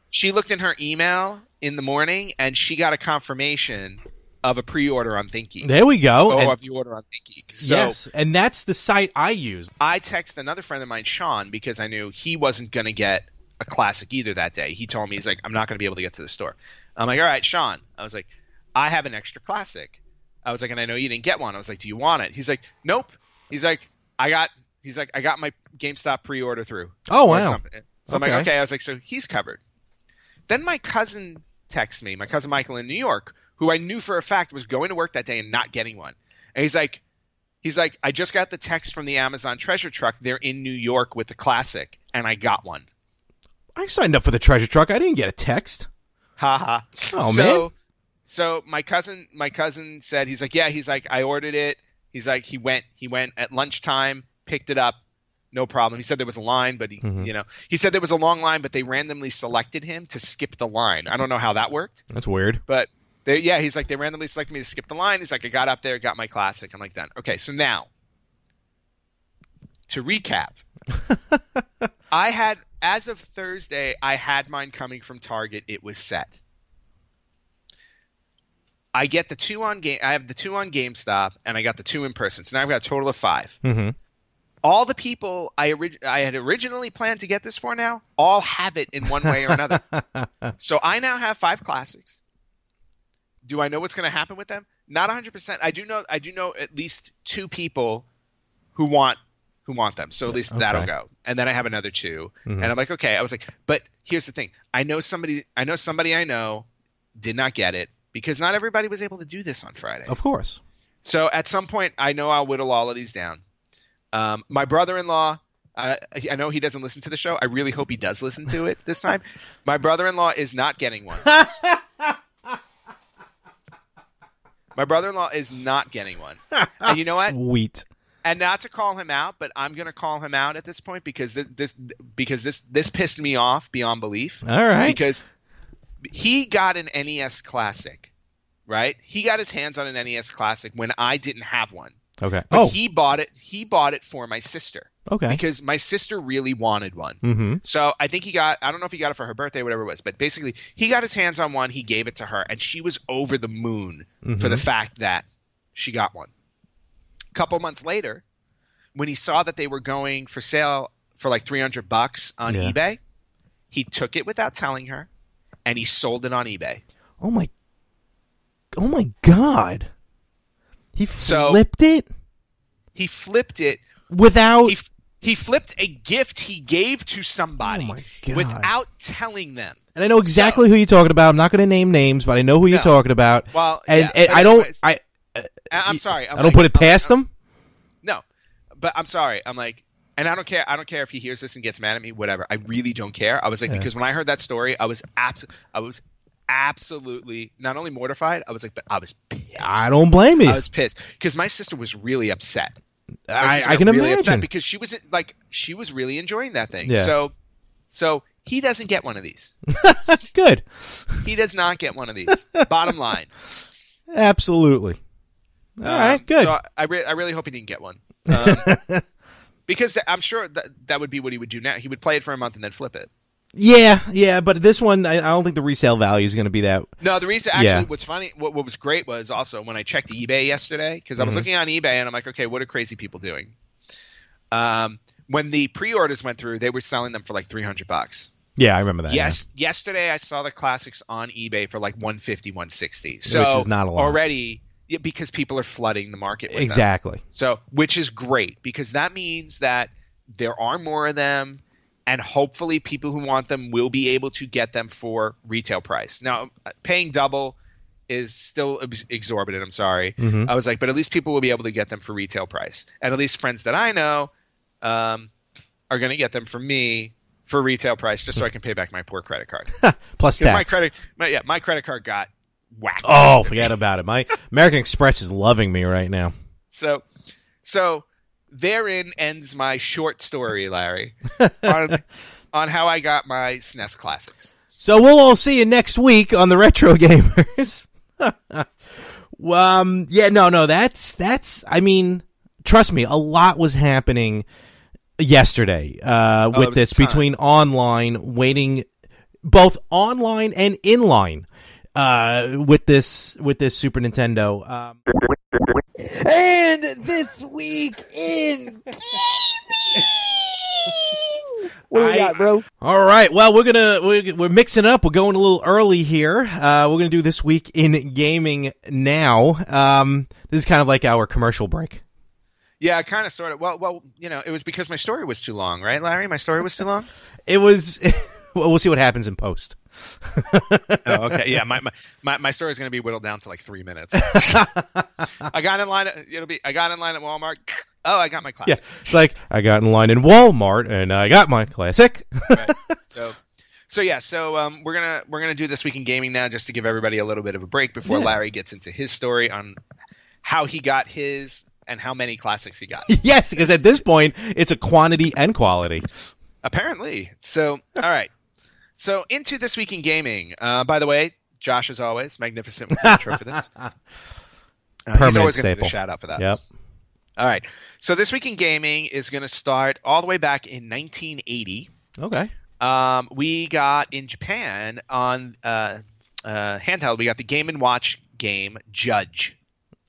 She looked in her email in the morning, and she got a confirmation of a pre-order on ThinkGeek. There we go. Of the order on ThinkGeek. So yes, and that's the site I used. I texted another friend of mine, Sean, because I knew he wasn't going to get a Classic either that day. He told me, he's like, I'm not going to be able to get to the store. I'm like, all right, Sean. I was like, I have an extra Classic. I was like, and I know you didn't get one. I was like, do you want it? He's like, nope. He's like, I got my GameStop pre-order through. Oh, wow. Something. So I'm like, okay. I was like, so he's covered. Then my cousin texts me, my cousin Michael in New York, who I knew for a fact was going to work that day and not getting one. And he's like, I just got the text from the Amazon treasure truck. They're in New York with the Classic, and I got one. I signed up for the treasure truck. I didn't get a text. Ha ha. Oh, man. So my cousin said, he's like, yeah, he's like, I ordered it. He's like, he went at lunchtime, picked it up, no problem. He said there was a line, but he said there was a long line, but they randomly selected him to skip the line. I don't know how that worked. That's weird. But he's like, they randomly selected me to skip the line. He's like, I got up there, got my Classic. I'm like, done. Okay, so now to recap, as of Thursday, I had mine coming from Target. It was set. I get the 2 on game. I have the 2 on GameStop, and I got the 2 in person. So now I've got a total of 5. Mm-hmm. All the people I had originally planned to get this for now all have it in one way or another. So I now have 5 Classics. Do I know what's going to happen with them? Not 100%. I do know at least 2 people who want them. So at least that'll go. And then I have another 2. Mm-hmm. And I'm like, okay. I was like, but here's the thing. I know somebody I know did not get it. Because not everybody was able to do this on Friday. Of course. So at some point, I know I'll whittle all of these down. My brother-in-law, I know he doesn't listen to the show. I really hope he does listen to it this time. My brother-in-law is not getting one. My brother-in-law is not getting one. And you know what? Sweet. And not to call him out, but I'm going to call him out at this point because this pissed me off beyond belief. All right. Because he got an NES Classic, right? He got his hands on an NES Classic when I didn't have one. Okay. But he bought it for my sister. Okay. Because my sister really wanted one. Mm-hmm. So I think I don't know if he got it for her birthday, whatever it was, but basically he got his hands on one, he gave it to her, and she was over the moon for the fact that she got one. A couple months later, when he saw that they were going for sale for like $300 on eBay, he took it without telling her, and he sold it on eBay. Oh my God! He flipped it. He flipped it without. He flipped a gift he gave to somebody without telling them. And I know exactly who you're talking about. I'm not going to name names, but I know who you're talking about. Well, and I'm sorry. I don't put it past them. No, but I'm sorry. I'm like, and I don't care. I don't care if he hears this and gets mad at me. Whatever. I really don't care. I was like, because when I heard that story, I was absolutely not only mortified. I was like, but I was pissed. I don't blame you. I was pissed because my sister was really upset. I can really imagine upset because she was really enjoying that thing. Yeah. So he doesn't get one of these. Good. He does not get one of these. Bottom line. Absolutely. All right. Good. So I really hope he didn't get one. Because I'm sure that would be what he would do now. He would play it for a month and then flip it. Yeah, but this one, I don't think the resale value is going to be that. No, the reason actually, what's funny, what was great was also when I checked eBay yesterday, because I was looking on eBay and I'm like, okay, what are crazy people doing? When the pre-orders went through, they were selling them for like $300. Yeah, I remember that. Yesterday I saw the classics on eBay for like $150, $160. So which is not a lot already. Yeah, because people are flooding the market with exactly. them. So, which is great because that means that there are more of them. And hopefully people who want them will be able to get them for retail price. Now, paying double is still exorbitant. I'm sorry. I was like, but at least people will be able to get them for retail price. And at least friends that I know are going to get them for me for retail price just so I can pay back my poor credit card. Plus tax. My credit card got whacked. Oh, forget about it. My American Express is loving me right now. So therein ends my short story, Larry, on how I got my SNES Classics. So we'll all see you next week on the Retro Gamers. That's. I mean, trust me, a lot was happening yesterday with this between online, waiting, both online and inline, with this Super Nintendo. And this week in gaming, what do we got, bro? All right, well, we're mixing up. We're going a little early here. We're gonna do this week in gaming now. This is kind of like our commercial break. Yeah, kind of, sort of. Well, it was because my story was too long, right, Larry? My story was too long. It was. Well, we'll see what happens in post. Oh, okay. Yeah, my story is going to be whittled down to like 3 minutes. I got in line. I got in line at Walmart. Oh, I got my Classic. Yeah, it's like I got in line in Walmart and I got my Classic. Right. So we're gonna do this week in gaming now, just to give everybody a little bit of a break before Larry gets into his story on how he got his and how many Classics he got. Yes, because at this point it's a quantity and quality. Apparently. So, all right. So, into This Week in Gaming. By the way, Josh, as always, magnificent with the intro for this. He's always going to get a shout-out for that. Yep. All right. So, This Week in Gaming is going to start all the way back in 1980. Okay. We got, in Japan, on handheld, we got the Game & Watch game, Judge.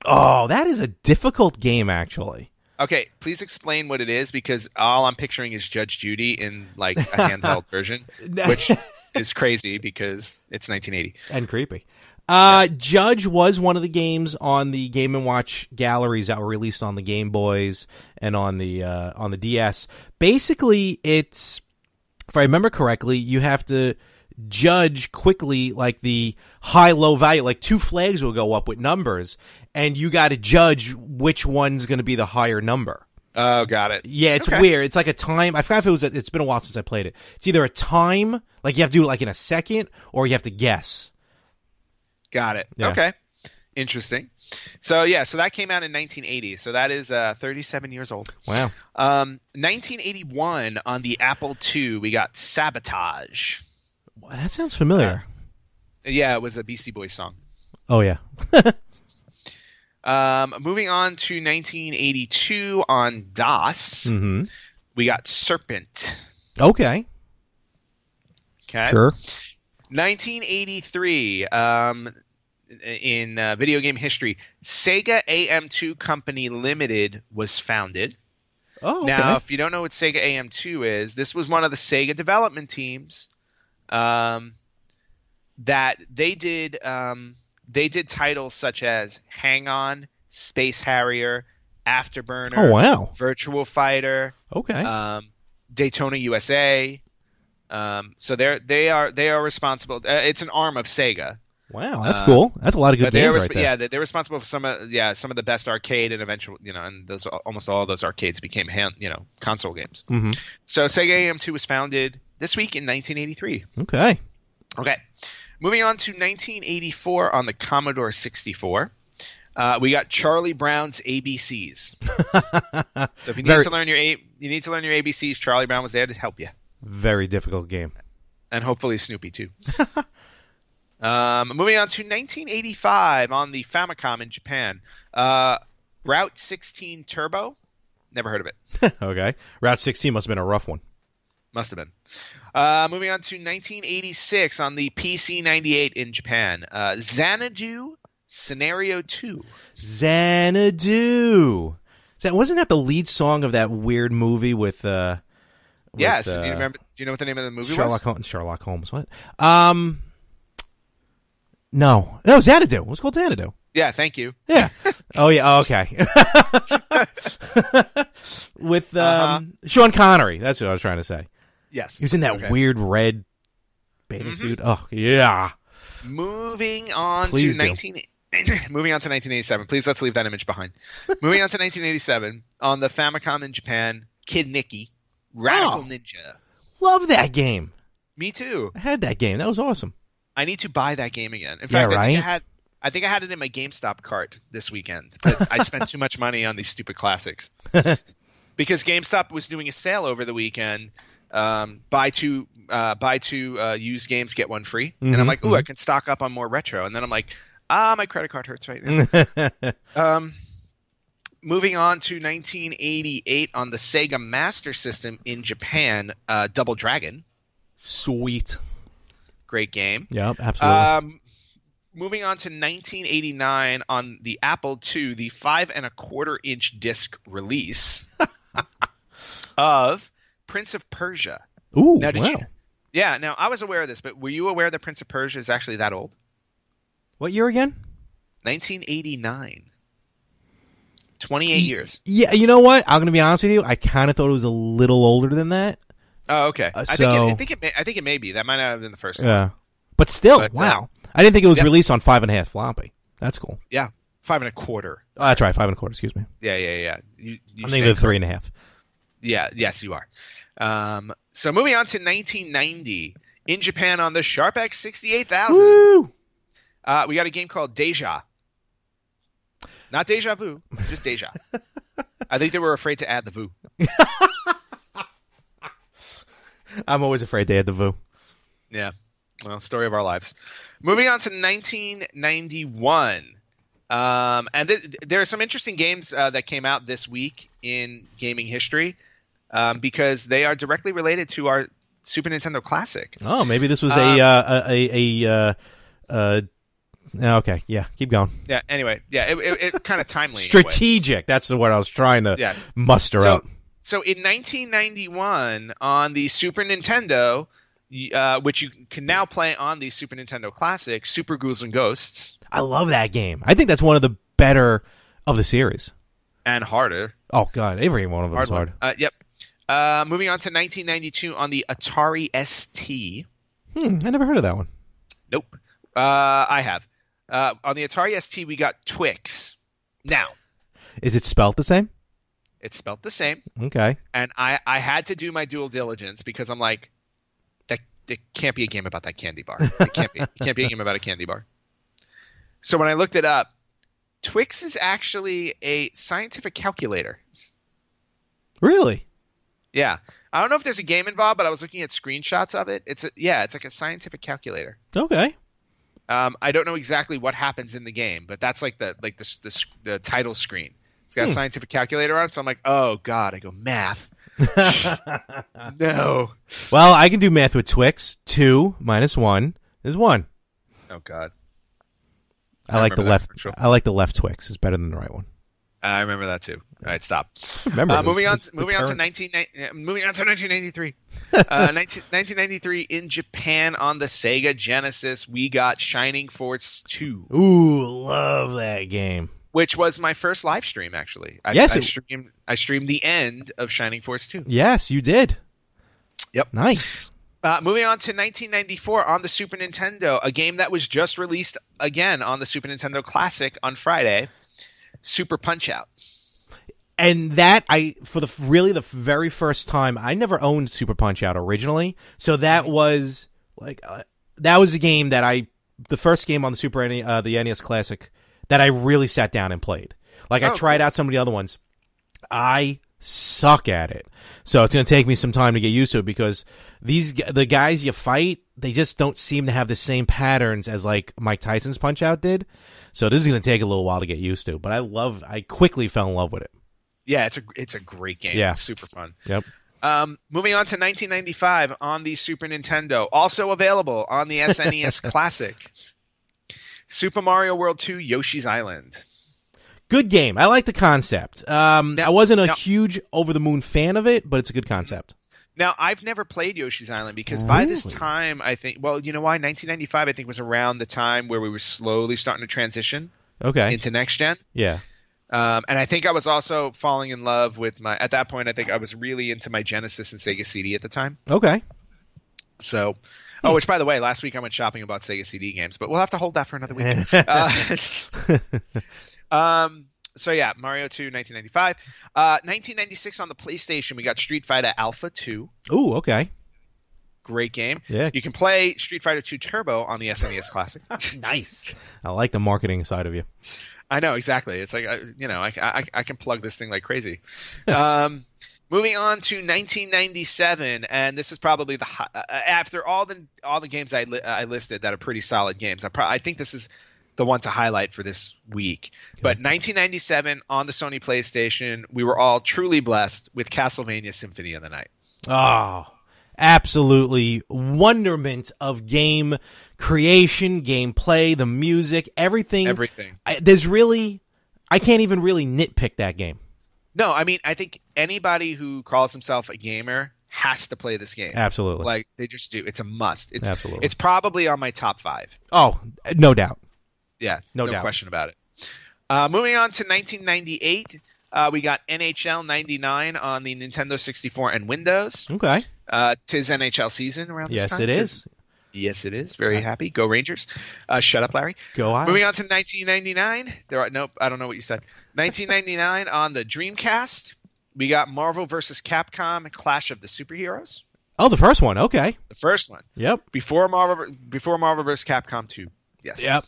Oh, that is a difficult game, actually. Okay, please explain what it is, because all I'm picturing is Judge Judy in like a handheld version, which is crazy because it's 1980 and creepy. Yes. Judge was one of the games on the Game & Watch galleries that were released on the Game Boys and on the DS. Basically, it's, if I remember correctly, you have to judge quickly like the high-low value, like two flags will go up with numbers, and you got to judge which one's going to be the higher number. Oh, got it. Yeah, it's weird. It's like a time. I forgot if it was. It's been a while since I played it. It's either a time, like you have to do it like in a second, or you have to guess. Got it. Yeah. Okay. Interesting. So that came out in 1980. So that is 37 years old. Wow. 1981 on the Apple II, we got Sabotage. Well, that sounds familiar. Yeah, it was a Beastie Boys song. Oh yeah. Moving on to 1982 on DOS, we got Serpent. Okay. Okay. Sure. 1983, in video game history, Sega AM2 Company Limited was founded. Oh, okay. Now, if you don't know what Sega AM2 is, this was one of the Sega development teams that they did titles such as Hang On, Space Harrier, Afterburner, Oh, wow. Virtual Fighter, Okay. Daytona USA. So they are responsible. It's an arm of Sega. Wow, that's cool. That's a lot of good games right there. Yeah, they're responsible for some of the best arcade and eventual, and those almost all of those arcades became console games. Mm-hmm. So Sega AM2 was founded this week in 1983. Okay. Okay. Moving on to 1984 on the Commodore 64. We got Charlie Brown's ABCs. So if you need to learn your ABCs, Charlie Brown was there to help you. Very difficult game. And hopefully Snoopy too. Moving on to 1985 on the Famicom in Japan. Route 16 Turbo. Never heard of it. Okay. Route 16 must have been a rough one. Must have been. Moving on to 1986 on the PC-98 in Japan. Xanadu Scenario 2. Xanadu. Wasn't that the lead song of that weird movie with yes. Do you remember? Do you know what the name of the movie was? Sherlock Holmes. What? No, Xanadu. It was called Xanadu. Yeah, thank you. Yeah. Oh yeah. Oh, okay. With Sean Connery. That's what I was trying to say. Yes. He was in that weird red bathing suit. Oh yeah. Moving on to 1987. Please let's leave that image behind. Moving on to 1987 on the Famicom in Japan. Kid Nicky, Radical Ninja. Love that game. Me too. I had that game. That was awesome. I need to buy that game again. In fact, I think I had it in my GameStop cart this weekend, but I spent too much money on these stupid classics. Because GameStop was doing a sale over the weekend. Buy two used games, get one free. And I'm like, ooh, I can stock up on more retro. And then I'm like, my credit card hurts right now. Moving on to 1988 on the Sega Master System in Japan, Double Dragon. Sweet. Great game. Yep, absolutely. Moving on to 1989 on the Apple II, the 5 1/4-inch disc release of Prince of Persia. Ooh, now, wow. Now I was aware of this, but were you aware that Prince of Persia is actually that old? What year again? 1989. 28 years. Yeah, you know what? I'm going to be honest with you. I kind of thought it was a little older than that. Oh, okay. I think it may be. That might not have been the first one. Yeah, but still, wow. I didn't think it was released on 5.5 floppy. That's cool. Yeah, 5 1/4. Oh, that's right, 5 1/4. Excuse me. Yeah. You I'm thinking of 3.5. Yeah. Yes, you are. So moving on to 1990 in Japan on the Sharp X 68000. Woo! We got a game called Deja. Not Deja Vu, just Deja. I think they were afraid to add the vu. I'm always afraid they had the VU. Yeah. Well, story of our lives. Moving on to 1991. And there are some interesting games that came out this week in gaming history because they are directly related to our Super Nintendo Classic. Oh, maybe this was okay, yeah, keep going. Yeah, anyway. Yeah, it kind of timely. Strategic. That's the word I was trying to muster up. So in 1991, on the Super Nintendo, which you can now play on the Super Nintendo Classic, Super Ghouls and Ghosts. I love that game. I think that's one of the better of the series. And harder. Oh, God. Every one of them is hard. Yep. Moving on to 1992 on the Atari ST. I never heard of that one. Nope. I have. On the Atari ST, we got Twix. Now. Is it spelled the same? It's spelled the same. Okay. And I had to do my due diligence because I'm like, that can't be a game about that candy bar. It can't be a game about a candy bar. So when I looked it up, Twix is actually a scientific calculator. Really? Yeah. I don't know if there's a game involved, but I was looking at screenshots of it. It's like a scientific calculator. Okay. I don't know exactly what happens in the game, but that's like the title screen. It's got a scientific calculator on it, so I'm like, oh god, I go math. No. Well, I can do math with Twix. 2 minus 1 is 1. Oh god. I like the left. I like the left Twix. It's better than the right one. I remember that too. All right, stop. Remember, moving on to 1993. 1993 in Japan on the Sega Genesis, we got Shining Force 2. Ooh, love that game. Which was my first live stream, actually. I streamed the end of Shining Force 2. Yes, you did. Yep. Nice. Moving on to 1994 on the Super Nintendo, a game that was just released again on the Super Nintendo Classic on Friday, Super Punch-Out. And that, for the very first time, I never owned Super Punch-Out originally, so that was that was a game that the first game on the the NES Classic that I really sat down and played. I tried out some of the other ones. I suck at it, so it's going to take me some time to get used to it because the guys you fight, they just don't seem to have the same patterns as like Mike Tyson's Punch-Out did. So this is going to take a little while to get used to, but I quickly fell in love with it. Yeah, it's a great game. Yeah. It's super fun. Yep. Moving on to 1995 on the Super Nintendo, also available on the SNES Classic, Super Mario World 2 Yoshi's Island. Good game. I like the concept. I wasn't a huge over-the-moon fan of it, but it's a good concept. Now, I've never played Yoshi's Island because by this time, I think, well, you know why? 1995, I think, was around the time where we were slowly starting to transition into next gen. Yeah. And I think I was also falling in love with at that point, I think I was really into my Genesis and Sega CD at the time. Okay. So, which by the way, last week I went shopping about Sega CD games, but we'll have to hold that for another week. So yeah, Mario 2, 1995. 1996 on the PlayStation, we got Street Fighter Alpha 2. Ooh, okay. Great game. Yeah. You can play Street Fighter 2 Turbo on the SNES Classic. Nice. I like the marketing side of you. I know, exactly. It's like, I can plug this thing like crazy. Moving on to 1997, and this is probably after all the games I listed that are pretty solid games. I think this is the one to highlight for this week. Okay. But 1997 on the Sony PlayStation, we were all truly blessed with Castlevania Symphony of the Night. Oh, absolutely wonderment of game creation, gameplay, the music, everything. I can't even really nitpick that game. No, I mean, I think anybody who calls himself a gamer has to play this game. Absolutely. Like, they just do. It's a must. Absolutely. It's probably on my top 5. Oh, no doubt. Yeah, no doubt. question about it. Moving on to 1998, we got NHL 99 on the Nintendo 64 and Windows. Okay. 'Tis NHL season around this time. Yes, it is. Yes, it is. Very happy. Go Rangers. Shut up, Larry. Go on. Moving on to 1999. Nope, I don't know what you said. 1999 on the Dreamcast, we got Marvel vs. Capcom Clash of the Superheroes. Oh, the first one. Okay. The first one. Yep. Before Marvel vs. Capcom 2. Yes. Yep.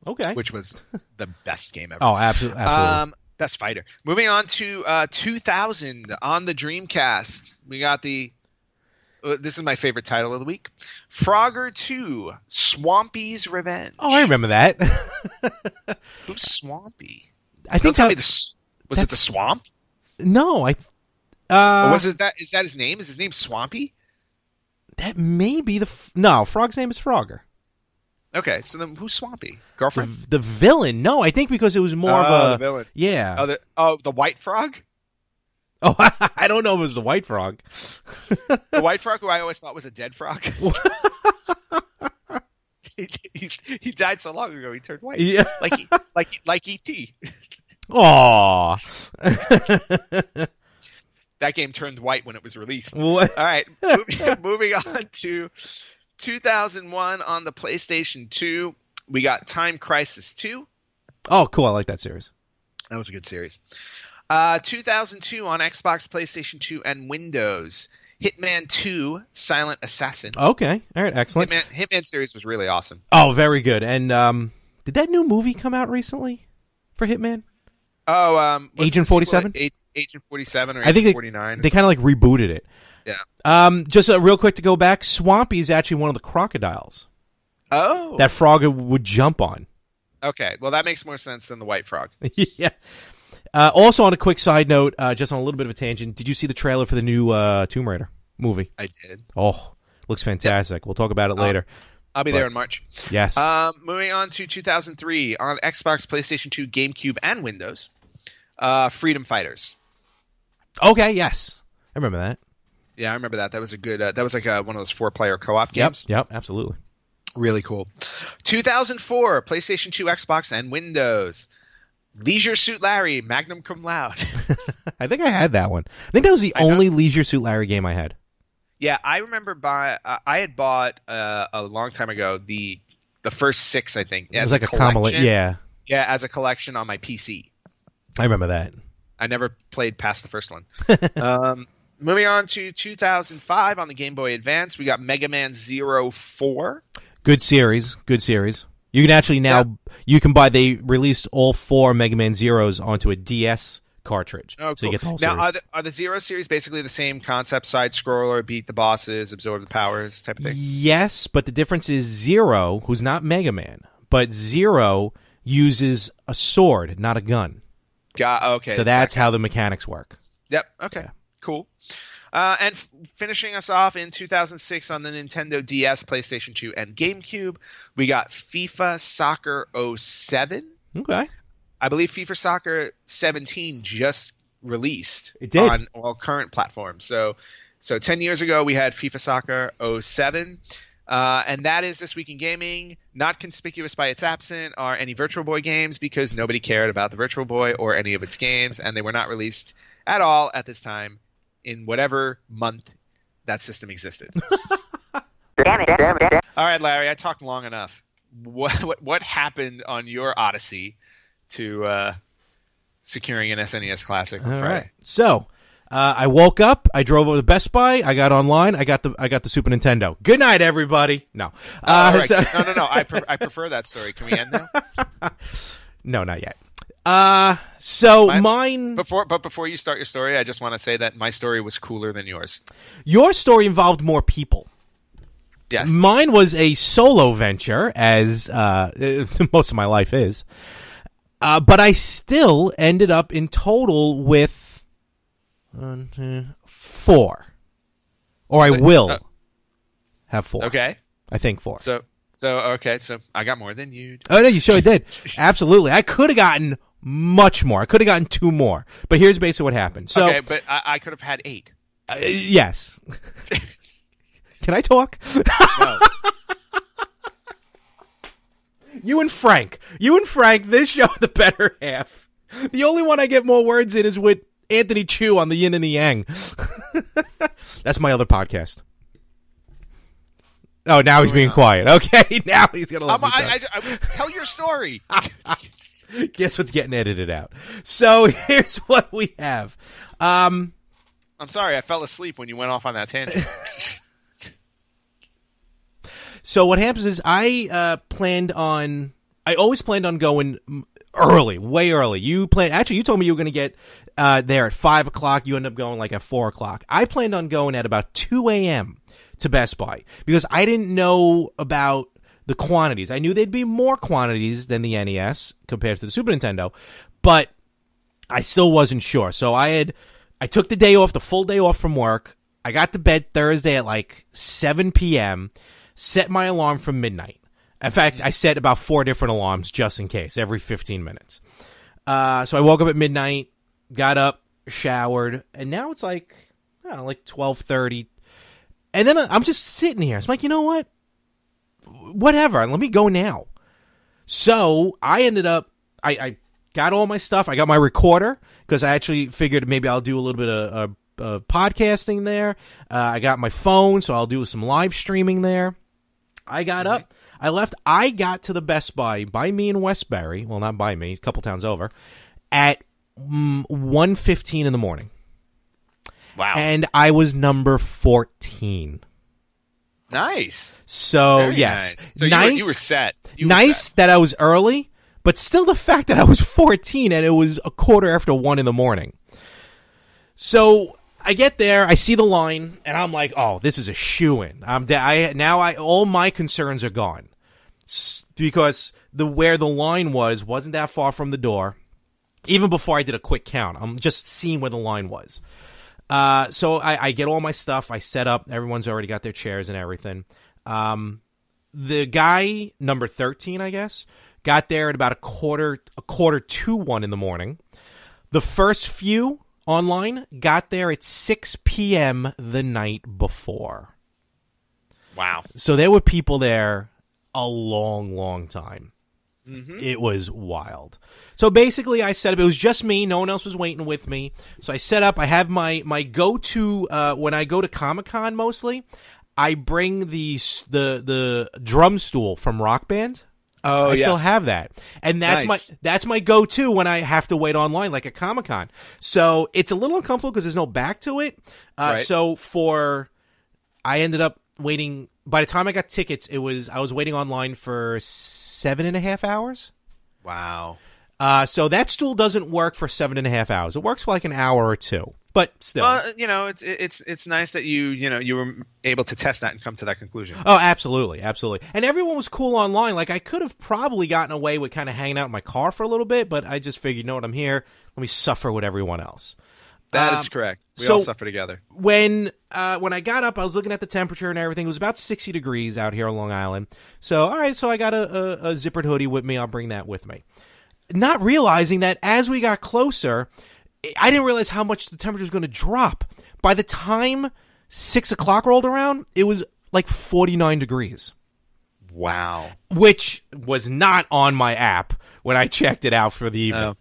Okay. Which was the best game ever. Oh, absolutely. Best fighter. Moving on to 2000 on the Dreamcast, we got this is my favorite title of the week, Frogger 2, Swampy's Revenge. Oh, I remember that. Who's Swampy? I think was it the Swamp? No, or was it that? Is that his name? Is his name Swampy? That may be no. Frog's name is Frogger. Okay, so then who's Swampy? Girlfriend? The villain? No, I think because it was more of a the villain. Yeah. The White Frog? Oh, I don't know if it was the White Frog. The White Frog, who I always thought was a dead frog. He died so long ago. He turned white. Yeah. like E.T. Aww. That game turned white when it was released. What? All right, moving on to 2001 on the PlayStation 2, we got Time Crisis 2. Oh, cool. I like that series. That was a good series. 2002 on Xbox, PlayStation 2, and Windows, Hitman 2, Silent Assassin. Okay. All right. Excellent. Hitman series was really awesome. Oh, very good. And did that new movie come out recently for Hitman? Oh, Agent 47? Agent 47 or I think Agent 49. They kind of like rebooted it. Yeah. Just real quick to go back, Swampy is actually one of the crocodiles Oh. that Frogger would jump on. Okay. Well, that makes more sense than the White Frog. Yeah. Also, on a quick side note, just on a little bit of a tangent, did you see the trailer for the new Tomb Raider movie? I did. Oh, looks fantastic. Yep. We'll talk about it later. I'll be there in March. Yes. Moving on to 2003 on Xbox, PlayStation 2, GameCube, and Windows. Freedom Fighters. Okay. Yes, I remember that. Yeah, I remember that. That was a good. That was like one of those 4-player co-op games. Yep. Absolutely. Really cool. 2004, PlayStation 2, Xbox, and Windows. Leisure Suit Larry, Magnum Cum Laude. I think I had that one. I think that was the only Leisure Suit Larry game I had. Yeah, I remember I had bought a long time ago the first 6, I think. It was like a compilation. Yeah. Yeah, as a collection on my PC. I remember that. I never played past the first one. Moving on to 2005 on the Game Boy Advance, we got Mega Man 04. Good series. You can actually now you can buy. They released all 4 Mega Man Zeros onto a DS cartridge. Oh, cool. So you get the whole now, series. are the Zero series basically the same concept? Side scroller, beat the bosses, absorb the powers type of thing. Yes, but the difference is Zero, who's not Mega Man, but Zero uses a sword, not a gun. Okay. So that's how the mechanics work. Yep. Okay. Yeah. Cool. And finishing us off in 2006 on the Nintendo DS, PlayStation 2, and GameCube, we got FIFA Soccer 07. Okay. I believe FIFA Soccer 17 just released on all current platforms. So 10 years ago, we had FIFA Soccer 07. And that is This Week in Gaming. Not conspicuous by its absence are any Virtual Boy games because nobody cared about the Virtual Boy or any of its games, and they were not released at all at this time in whatever month that system existed. Damn it. All right, Larry, I talked long enough. What happened on your odyssey to securing an SNES Classic on Friday? Right. So I woke up. I drove over to Best Buy. I got online. I got the Super Nintendo. Good night, everybody. No. Right. No. I prefer that story. Can we end now? No, not yet. Mine. Before you start your story, I just want to say that my story was cooler than yours. Your story involved more people. Yes. Mine was a solo venture, as most of my life is. But I still ended up in total with 4. Or I will have 4. Okay. I think 4. So I got more than you. Oh, no, you sure did. Absolutely. I could have gotten much more. I could have gotten 2 more. But here's basically what happened. So, okay, but I could have had 8. Yes. Can I talk? No. You and Frank, this show the better half. The only one I get more words in is with Anthony Chu on the Yin and the Yang. That's my other podcast. Oh, now he's being quiet. Okay, now he's gonna let me talk. I tell your story. Guess what's getting edited out? So here's what we have. I'm sorry, I fell asleep when you went off on that tangent. So what happens is I always planned on going early, way early. You told me you were going to get there at 5 o'clock. You end up going like at 4 o'clock. I planned on going at about 2 a.m. to Best Buy because I didn't know about the quantities. I knew there'd be more quantities than the NES compared to the Super Nintendo, but I still wasn't sure. So I took the day off, the full day off from work. I got to bed Thursday at like 7 p.m., set my alarm for midnight. In fact, I set about 4 different alarms just in case, every 15 minutes. So I woke up at midnight, got up, showered, and now it's like, I don't know, like 12:30. And then I'm just sitting here. I'm like, you know what? Whatever. Let me go now. So I ended up, I got all my stuff. I got my recorder because I actually figured maybe I'll do a little bit of podcasting there. I got my phone, so I'll do some live streaming there. I got up. I left. I got to the Best Buy by me in Westbury. Well, not by me, a couple towns over, at 1:15 in the morning. Wow. And I was number 14. Nice. So, very yes. Nice. So nice, you were set. Nice that I was early, But still the fact that I was 14 and it was 1:15 in the morning. So I get there, I see the line, and I'm like, oh, this is a shoo-in. All my concerns are gone. Because where the line wasn't that far from the door. Even before I did a quick count, I'm just seeing where the line was. So I get all my stuff, I set up, everyone's already got their chairs and everything. The guy, number 13, I guess, got there at about a quarter to 1 in the morning. The first few online got there at 6 p.m. the night before. Wow. So there were people there a long, long time. Mm-hmm. It was wild. So basically, I set up. It was just me. No one else was waiting with me. So I set up. I have my go-to when I go to Comic-Con mostly. I bring the drum stool from Rock Band. Oh, I yes. still have that, and that's my go-to when I have to wait online, like at Comic-Con. So it's a little uncomfortable because there's no back to it. Right. So I ended up waiting. By the time I got tickets, I was waiting online for 7.5 hours. Wow. So that stool doesn't work for 7.5 hours. It works for like an hour or two, but still. Well, it's nice that you were able to test that and come to that conclusion. Oh, absolutely, absolutely. And everyone was cool online. Like I could have probably gotten away with kind of hanging out in my car for a little bit, but I just figured, you know what, I'm here. Let me suffer with everyone else. That is correct. We all suffer together. When I got up, I was looking at the temperature and everything. It was about 60 degrees out here on Long Island. So, all right, so I got a zippered hoodie with me. I'll bring that with me. Not realizing that as we got closer, I didn't realize how much the temperature was going to drop. By the time 6 o'clock rolled around, it was like 49 degrees. Wow. Which was not on my app when I checked it out for the evening.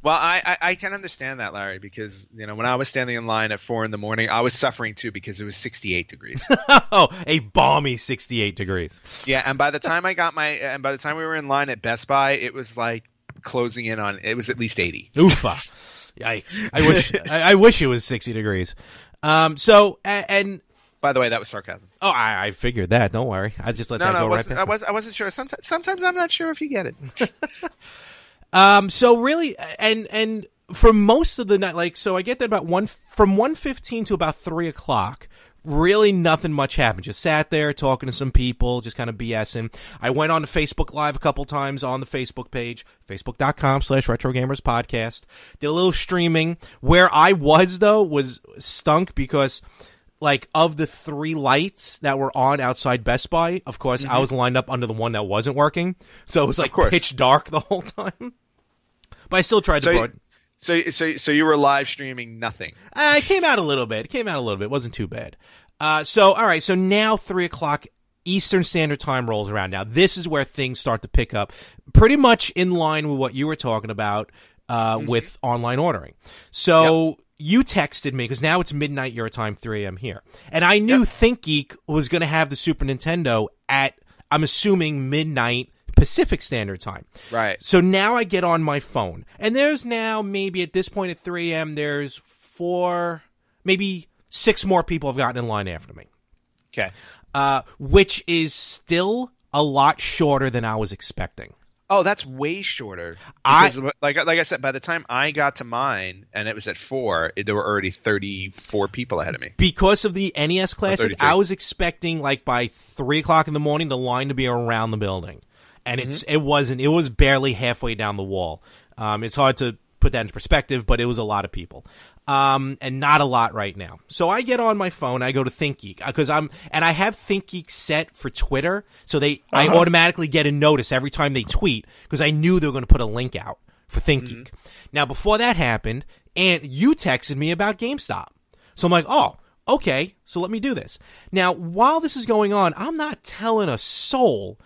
Well, I can understand that, Larry, because when I was standing in line at 4 a.m, I was suffering too because it was 68 degrees. Oh, a balmy 68 degrees. Yeah, and by the time we were in line at Best Buy, it was like closing in on. It was at least 80. Oofa! Yikes! I wish it was 60 degrees. So and. By the way, that was sarcasm. Oh, I figured that. Don't worry. I just let that go right there. I wasn't sure. Sometimes I'm not sure if you get it. So really, and for most of the night, so I get there about from 1:15 to about 3 o'clock. Really, nothing much happened. Just sat there talking to some people, just kind of BSing. I went on to Facebook Live a couple times on the Facebook page, facebook.com/RetroGamersPodcast. Did a little streaming. Where I was though was stunk because, like, of the 3 lights that were on outside Best Buy, of course, I was lined up under the one that wasn't working. So it was like pitch dark the whole time. But I still tried to. So you were live streaming nothing. It came out a little bit. It wasn't too bad. So all right. So now 3 o'clock Eastern Standard Time rolls around. Now this is where things start to pick up, pretty much in line with what you were talking about with online ordering. So. Yep. You texted me, because now it's midnight your time, 3 a.m. here. And I knew ThinkGeek was going to have the Super Nintendo at, I'm assuming, midnight Pacific Standard Time. Right. So now I get on my phone. And there's now, maybe at this point at 3 a.m., there's 4, maybe 6 more people have gotten in line after me. Okay. Which is still a lot shorter than I was expecting. Oh, that's way shorter. Because, like I said, by the time I got to mine, and it was at 4, there were already 34 people ahead of me. Because of the NES Classic, I was expecting, like, by 3 o'clock in the morning, the line to be around the building. And it wasn't. It was barely halfway down the wall. It's hard to put that into perspective, but it was a lot of people. And not a lot right now. So I get on my phone, I go to ThinkGeek, and I have ThinkGeek set for Twitter, so I automatically get a notice every time they tweet, because I knew they were going to put a link out for ThinkGeek. Now, before that happened, and you texted me about GameStop. So I'm like, oh, okay, so let me do this. Now, while this is going on, I'm not telling a soul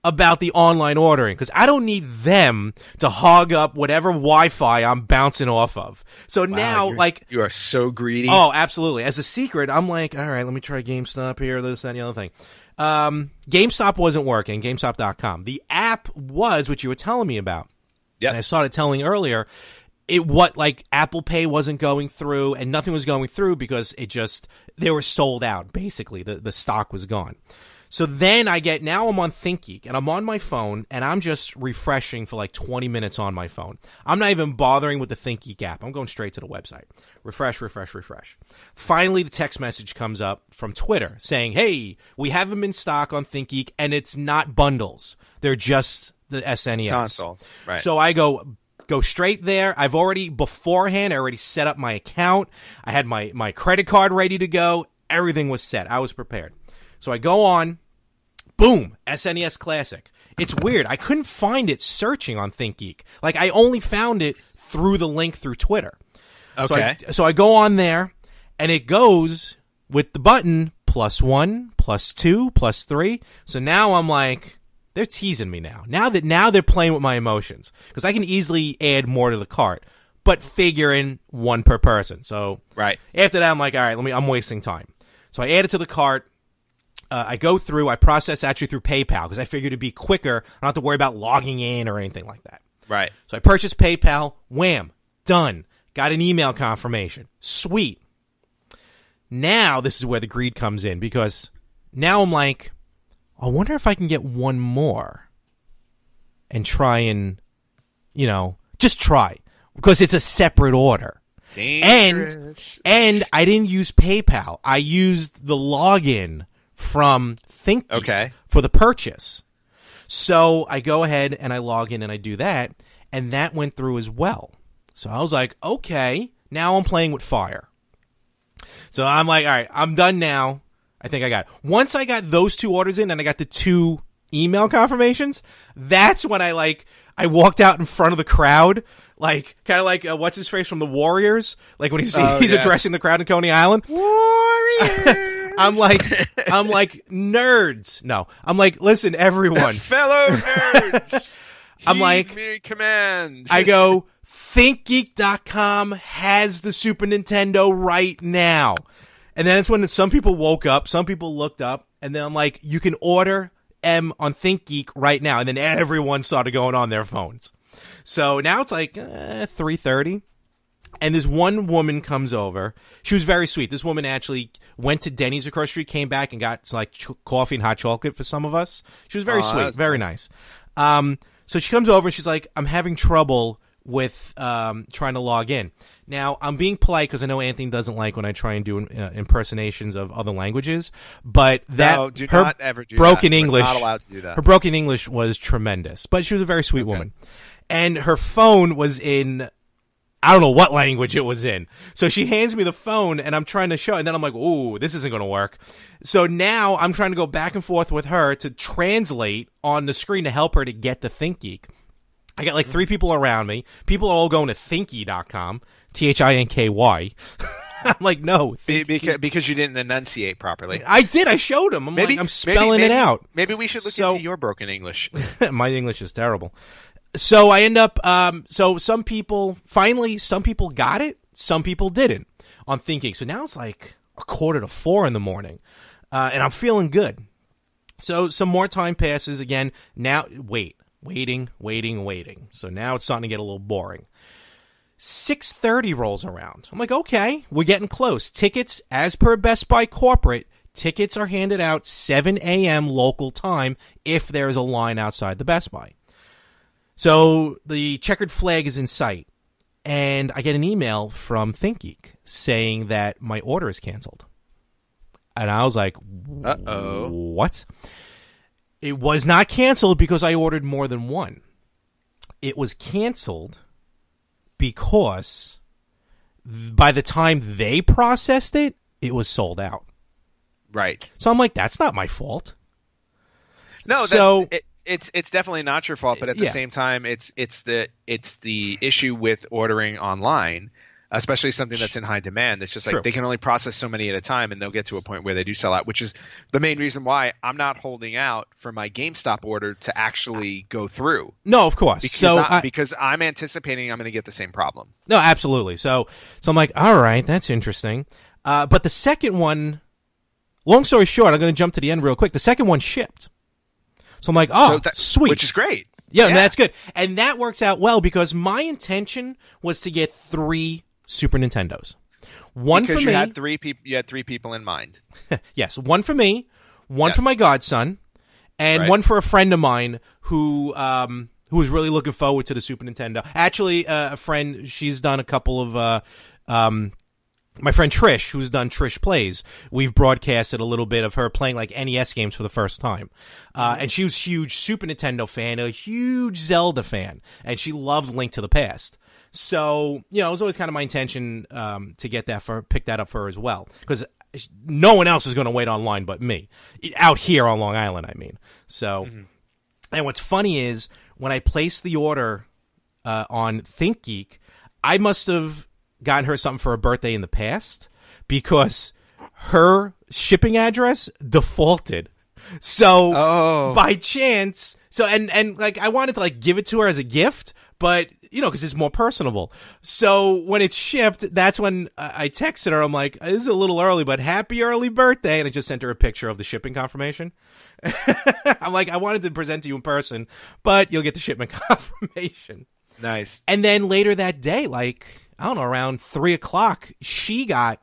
about the online ordering, because I don't need them to hog up whatever Wi-Fi I'm bouncing off of. So now, you are so greedy. Oh, absolutely. As a secret, I'm like, all right, let me try GameStop here, this, that, and the other thing. GameStop wasn't working, GameStop.com. The app was what you were telling me about. Yeah. And I started telling earlier, Apple Pay wasn't going through, and nothing was going through because they were sold out, basically. The stock was gone. So then now I'm on ThinkGeek, and I'm on my phone, and I'm just refreshing for like 20 minutes on my phone. I'm not even bothering with the ThinkGeek app. I'm going straight to the website. Refresh. Finally, the text message comes up from Twitter saying, hey, we have them in stock on ThinkGeek, and it's not bundles. They're just the SNES. Consoles. Right. So I go straight there. I already set up my account. I had my credit card ready to go. Everything was set. I was prepared. So I go on, boom, SNES Classic. It's weird. I couldn't find it searching on ThinkGeek. Like, I only found it through the link through Twitter. Okay. So I go on there, and it goes with the button +1, +2, +3. So now I'm like, they're teasing me now. Now they're playing with my emotions. Because I can easily add more to the cart, but figuring one per person. So right. After that, I'm like, all right, I'm wasting time. So I add it to the cart. I go through, I process actually through PayPal because I figured it'd be quicker. I don't have to worry about logging in or anything like that. Right. So I purchased PayPal. Wham. Done. Got an email confirmation. Sweet. Now this is where the greed comes in because now I'm like, I wonder if I can get one more and try and, just try because it's a separate order. Dangerous. And I didn't use PayPal. I used the login from ThinkGeek for the purchase. So I go ahead and I log in and I do that, and that went through as well. So I was like, okay, now I'm playing with fire. So I'm like, all right, I'm done now. I think I got it. Once I got those 2 orders in and I got the 2 email confirmations, that's when I walked out in front of the crowd, like kind of like what's his face from the Warriors, like when he's addressing the crowd in Coney Island. Warriors. I'm like nerds. No, I'm like, listen, everyone, fellow nerds. I'm like, me commands. I go, ThinkGeek.com has the Super Nintendo right now, and then it's when some people woke up, some people looked up, and then I'm like, you can order M on ThinkGeek right now, and then everyone started going on their phones. So now it's like 3:30, and this one woman comes over. She was very sweet. This woman actually went to Denny's across the street, came back, and got coffee and hot chocolate for some of us. She was very sweet, very nice. So she comes over, and she's like, I'm having trouble with trying to log in. Now, I'm being polite because I know Anthony doesn't like when I try and do impersonations of other languages, but not ever do broken that. English, We're not allowed to do that. Her broken English was tremendous, but she was a very sweet woman. And her phone was in, I don't know what language it was in. So she hands me the phone, and I'm trying to show, and then I'm like, ooh, this isn't going to work. So now I'm trying to go back and forth with her to translate on the screen to help her to get to ThinkGeek. I got like 3 people around me. People are all going to thinky.com, THINKY. I'm like, no. Because you didn't enunciate properly. I did. I showed him. I'm spelling it out. Maybe we should look into your broken English. My English is terrible. So I end up, some people got it, some people didn't on ThinkGeek. So now it's like 3:45 in the morning, and I'm feeling good. So some more time passes again. Now, waiting. So now it's starting to get a little boring. 6:30 rolls around. I'm like, okay, we're getting close. Tickets, as per Best Buy corporate, tickets are handed out 7 a.m. local time if there's a line outside the Best Buy. So the checkered flag is in sight, and I get an email from ThinkGeek saying that my order is canceled. And I was like, uh-oh. What? It was not canceled because I ordered more than one. It was canceled because by the time they processed it, it was sold out. Right. So I'm like, that's not my fault. No, so it's definitely not your fault, but at the same time, it's the issue with ordering online, especially something that's in high demand. It's just like they can only process so many at a time, and they'll get to a point where they do sell out, which is the main reason why I'm not holding out for my GameStop order to actually go through. No, of course. Because I'm anticipating I'm going to get the same problem. No, absolutely. So I'm like, all right, that's interesting. But the second one, long story short, I'm going to jump to the end real quick. The second one shipped. So I'm like, sweet. Which is great. Yeah, no, that's good. And that works out well because my intention was to get 3 Super Nintendos. One because for you me. had 3 people. You had 3 people in mind. Yes, one for me, one Yes. for my godson, and Right. one for a friend of mine who was really looking forward to the Super Nintendo. Actually, a friend, she's done a couple of my friend Trish, who's done Trish Plays, we've broadcasted a little bit of her playing like NES games for the first time. And she was a huge Super Nintendo fan, a huge Zelda fan, and she loved Link to the Past. So, it was always kind of my intention to get that pick that up for her as well, because no one else is going to wait online but me. Out here on Long Island, I mean. So, and what's funny is, when I placed the order on ThinkGeek, I must have gotten her something for her birthday in the past, because her shipping address defaulted. So by chance, and like I wanted to like give it to her as a gift, but because it's more personable. So when it's shipped, that's when I texted her. I'm like, this is a little early, but happy early birthday. And I just sent her a picture of the shipping confirmation. I'm like, I wanted to present to you in person, but you'll get the shipment confirmation. Nice. And then later that day, like, I don't know, around 3:00, she got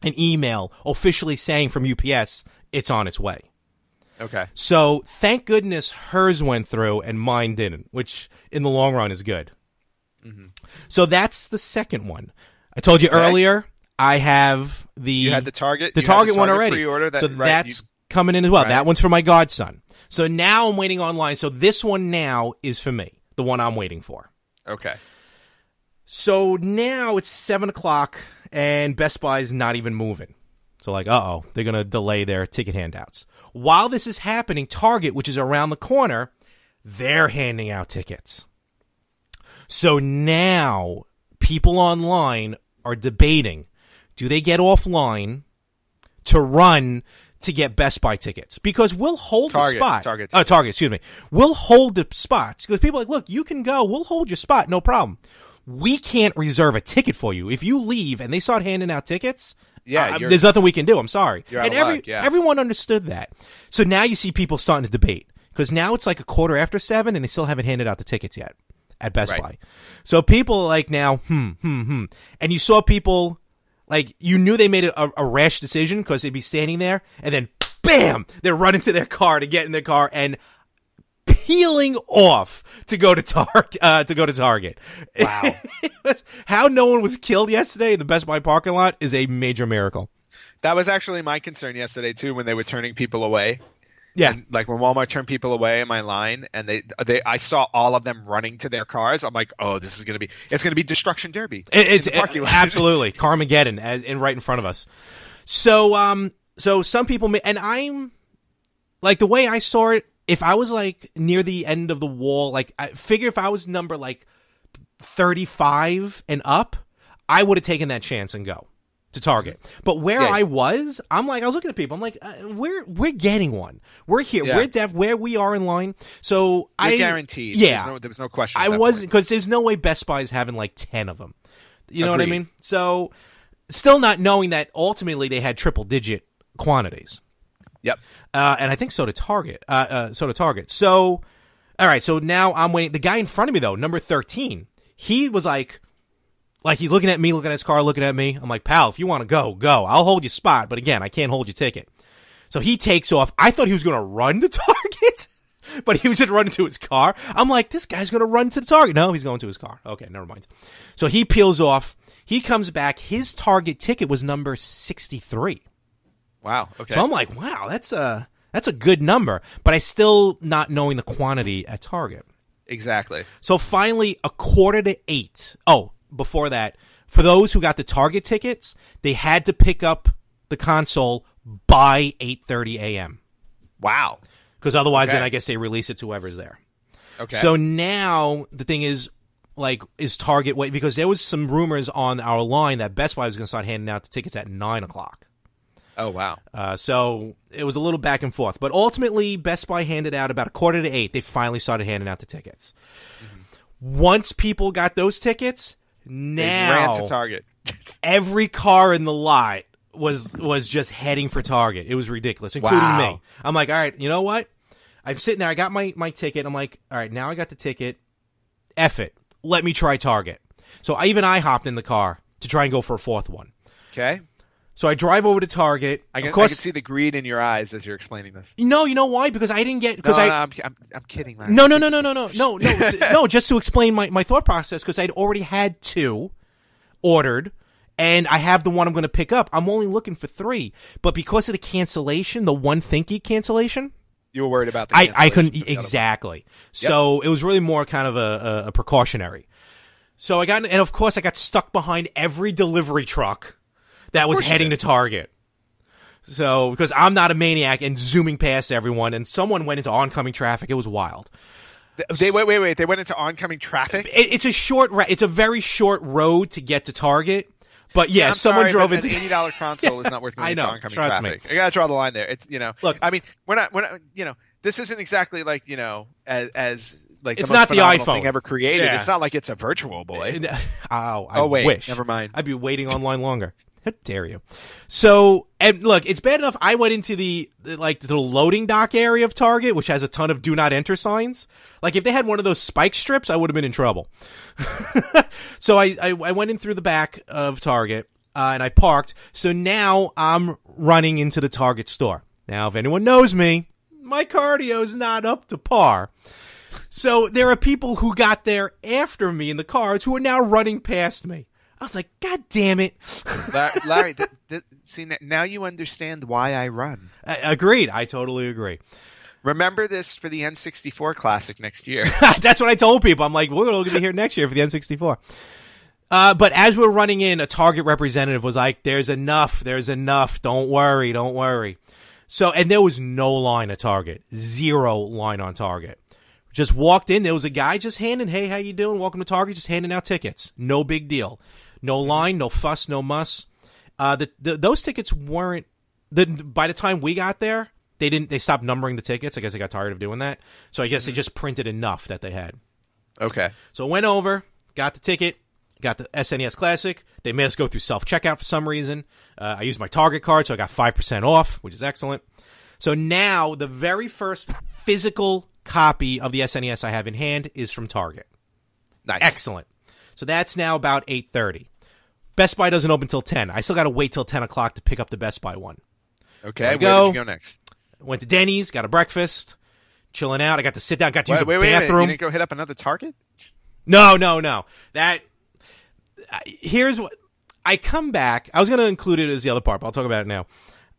an email officially saying from UPS, it's on its way. Okay. So thank goodness hers went through and mine didn't, which in the long run is good. So that's the second one. I told you earlier, I have You had the Target. the you had Target one already. Pre-order So that's coming in as well. That one's for my godson. So now I'm waiting online. So this one now is for me, the one I'm waiting for. Okay. So now it's 7:00 and Best Buy's not even moving. So like, they're going to delay their ticket handouts. While this is happening, Target, which is around the corner, they're handing out tickets. So now people online are debating, do they get offline to run to get Best Buy tickets? Because we'll hold the spot. Target, excuse me. We'll hold the spots. Because people are like, look, you can go. We'll hold your spot. No problem. We can't reserve a ticket for you. If you leave and they start handing out tickets, there's nothing we can do. I'm sorry. You're out of luck, everyone understood that. So now you see people starting to debate. Because now it's like 7:15 and they still haven't handed out the tickets yet at Best Buy. So people are like now, And you saw people, like, you knew they made a rash decision because they'd be standing there and then, bam, they're running to their car to get in their car and peeling off to go to Target. Wow. How no one was killed yesterday in the Best Buy parking lot is a major miracle. That was actually my concern yesterday too, when they were turning people away. Yeah. And, like, when Walmart turned people away in my line, and I saw all of them running to their cars. I'm like, this is gonna be destruction derby. It's absolutely Carmageddon right in front of us. So some people and I'm like, the way I saw it, if I was like near the end of the wall, like I figure if I was number like 35 and up, I would have taken that chance and go to Target. But where I was looking at people. I'm like, we're getting one. We're here. Yeah. We're where we are in line. So You're guaranteed. Yeah, there was no question. I wasn't, because there's no way Best Buy is having like 10 of them. You know what I mean? So still not knowing that ultimately they had triple digit quantities. Yep. And I think so did Target. So, all right. So now I'm waiting. The guy in front of me though, number 13, he was like he's looking at me, looking at his car, looking at me. I'm like, pal, if you want to go. I'll hold your spot. But again, I can't hold your ticket. So he takes off. I thought he was going to run to Target, but he was just running to his car. I'm like, this guy's going to run to the Target. No, he's going to his car. Okay, never mind. So he peels off. He comes back. His Target ticket was number 63. Wow. Okay. So I'm like, wow, that's a good number. But I still not knowing the quantity at Target. Exactly. So finally, 7:45. Oh, before that, for those who got the Target tickets, they had to pick up the console by 8:30 a.m. Wow. Because otherwise, then I guess they release it to whoever's there. Okay. So now the thing is, like, is Target wait? Because there was some rumors on our line that Best Buy was going to start handing out the tickets at 9:00. Oh, wow. So it was a little back and forth. But ultimately, Best Buy handed out about 7:45. They finally started handing out the tickets. Once people got those tickets, now they ran to Target. Every car in the lot was just heading for Target. It was ridiculous, including me. I'm like, all right, you know what? I'm sitting there. I got my ticket. I'm like, all right, now I got the ticket. F it. Let me try Target. So I hopped in the car to try and go for a fourth one. Okay. So I drive over to Target. I can of course, see the greed in your eyes as you're explaining this. No, you know why? Because I didn't get because I'm kidding. Man. No. Just to explain my thought process, because I'd already had 2 ordered, and I have the one I'm going to pick up. I'm only looking for 3, but because of the cancellation, the one thinky cancellation, you were worried about the I couldn't exactly. So it was really more kind of a precautionary. So I got, and of course I got stuck behind every delivery truck that was heading to Target. So, because I'm not a maniac and zooming past everyone, and someone went into oncoming traffic. It was wild. Wait. They went into oncoming traffic? It's a very short road to get to Target. But yeah, someone drove into an $80 console is not worth going into oncoming traffic. I gotta draw the line there. It's look. I mean, we're not. This isn't exactly like as like it's the most not the iPhone thing ever created. Yeah. It's not like it's a Virtual Boy. I wait, wish. Never mind. I'd be waiting online longer. How dare you? So, and look, it's bad enough I went into the loading dock area of Target, which has a ton of do not enter signs. Like, if they had one of those spike strips, I would have been in trouble. So I went in through the back of Target, and I parked. So now I'm running into the Target store. Now, if anyone knows me, my cardio's not up to par. So there are people who got there after me in the cars who are now running past me. I was like, God damn it. Larry, see, now you understand why I run. Agreed. I totally agree. Remember this for the N64 Classic next year. That's what I told people. I'm like, we're going to be here next year for the N64. But as we're running in, a Target representative was like, there's enough. Don't worry. So, and there was no line at Target. 0 line on Target. Just walked in. There was a guy just handing, hey, how you doing? Welcome to Target. Just handing out tickets. No big deal. No line, no fuss, no muss. Those tickets weren't. By the time we got there, they stopped numbering the tickets. I guess they got tired of doing that. So I guess they just printed enough that they had. Okay. So I went over, got the ticket, got the SNES Classic. They made us go through self-checkout for some reason. I used my Target card, so I got 5% off, which is excellent. So now the very first physical copy of the SNES I have in hand is from Target. Nice. Excellent. So that's now about 8:30. Best Buy doesn't open till 10. I still got to wait till 10 o'clock to pick up the Best Buy one. Okay, where did you go next? Went to Denny's, got a breakfast, chilling out. I got to sit down, got to use a bathroom. bathroom. You didn't go hit up another Target? No. Here's what. I come back. I was going to include it as the other part, but I'll talk about it now.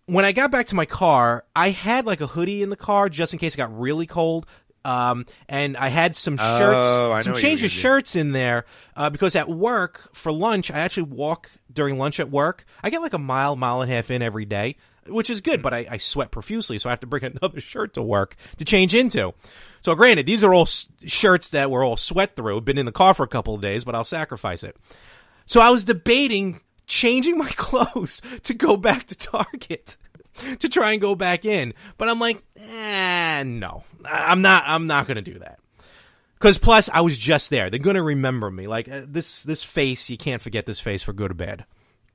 When I got back to my car, I had like a hoodie in the car just in case it got really cold. And I had some shirts, some change of shirts in there, because at work for lunch, I actually walk during lunch at work. I get like a mile and a half in every day, which is good, but I sweat profusely, so I have to bring another shirt to work to change into. So granted, these are all shirts that were all sweat through, been in the car for a couple of days, but I'll sacrifice it. So I was debating changing my clothes to go back to Target to try and go back in. But I'm like, no, I'm not going to do that. Because plus, I was just there. They're going to remember me. Like, this face, you can't forget this face for good or bad.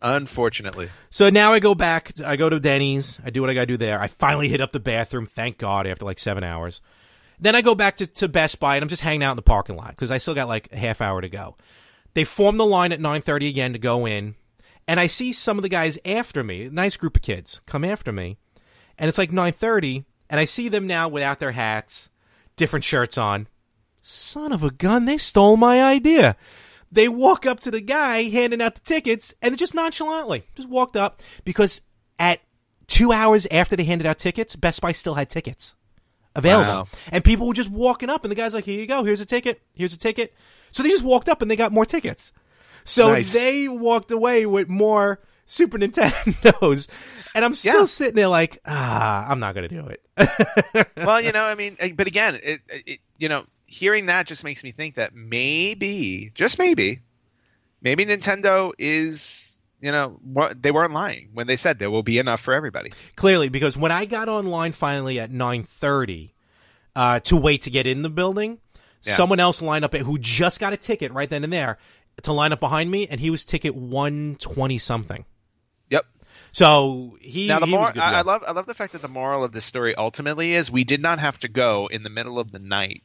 Unfortunately. So now I go back. I go to Denny's. I do what I got to do there. I finally hit up the bathroom, thank God, after like 7 hours. Then I go back to Best Buy, and I'm just hanging out in the parking lot because I still got like a half hour to go. They form the line at 9:30 again to go in. And I see some of the guys after me, a nice group of kids, come after me. And it's like 9:30, and I see them now without their hats, different shirts on. Son of a gun, they stole my idea. They walk up to the guy handing out the tickets, and just nonchalantly just walked up, because at 2 hours after they handed out tickets, Best Buy still had tickets available. Wow. And people were just walking up, and the guy's like, here you go, here's a ticket. So they just walked up, and they got more tickets. So nice. They walked away with more Super Nintendos, and I'm still sitting there like, I'm not going to do it. Well, I mean, but again, it hearing that just makes me think that maybe, just maybe Nintendo is, they weren't lying when they said there will be enough for everybody. Clearly, because when I got online finally at 9:30 to wait to get in the building, someone else lined up who just got a ticket right then and there to line up behind me, and he was ticket 120 something. Yep. So I love the fact that the moral of this story ultimately is we did not have to go in the middle of the night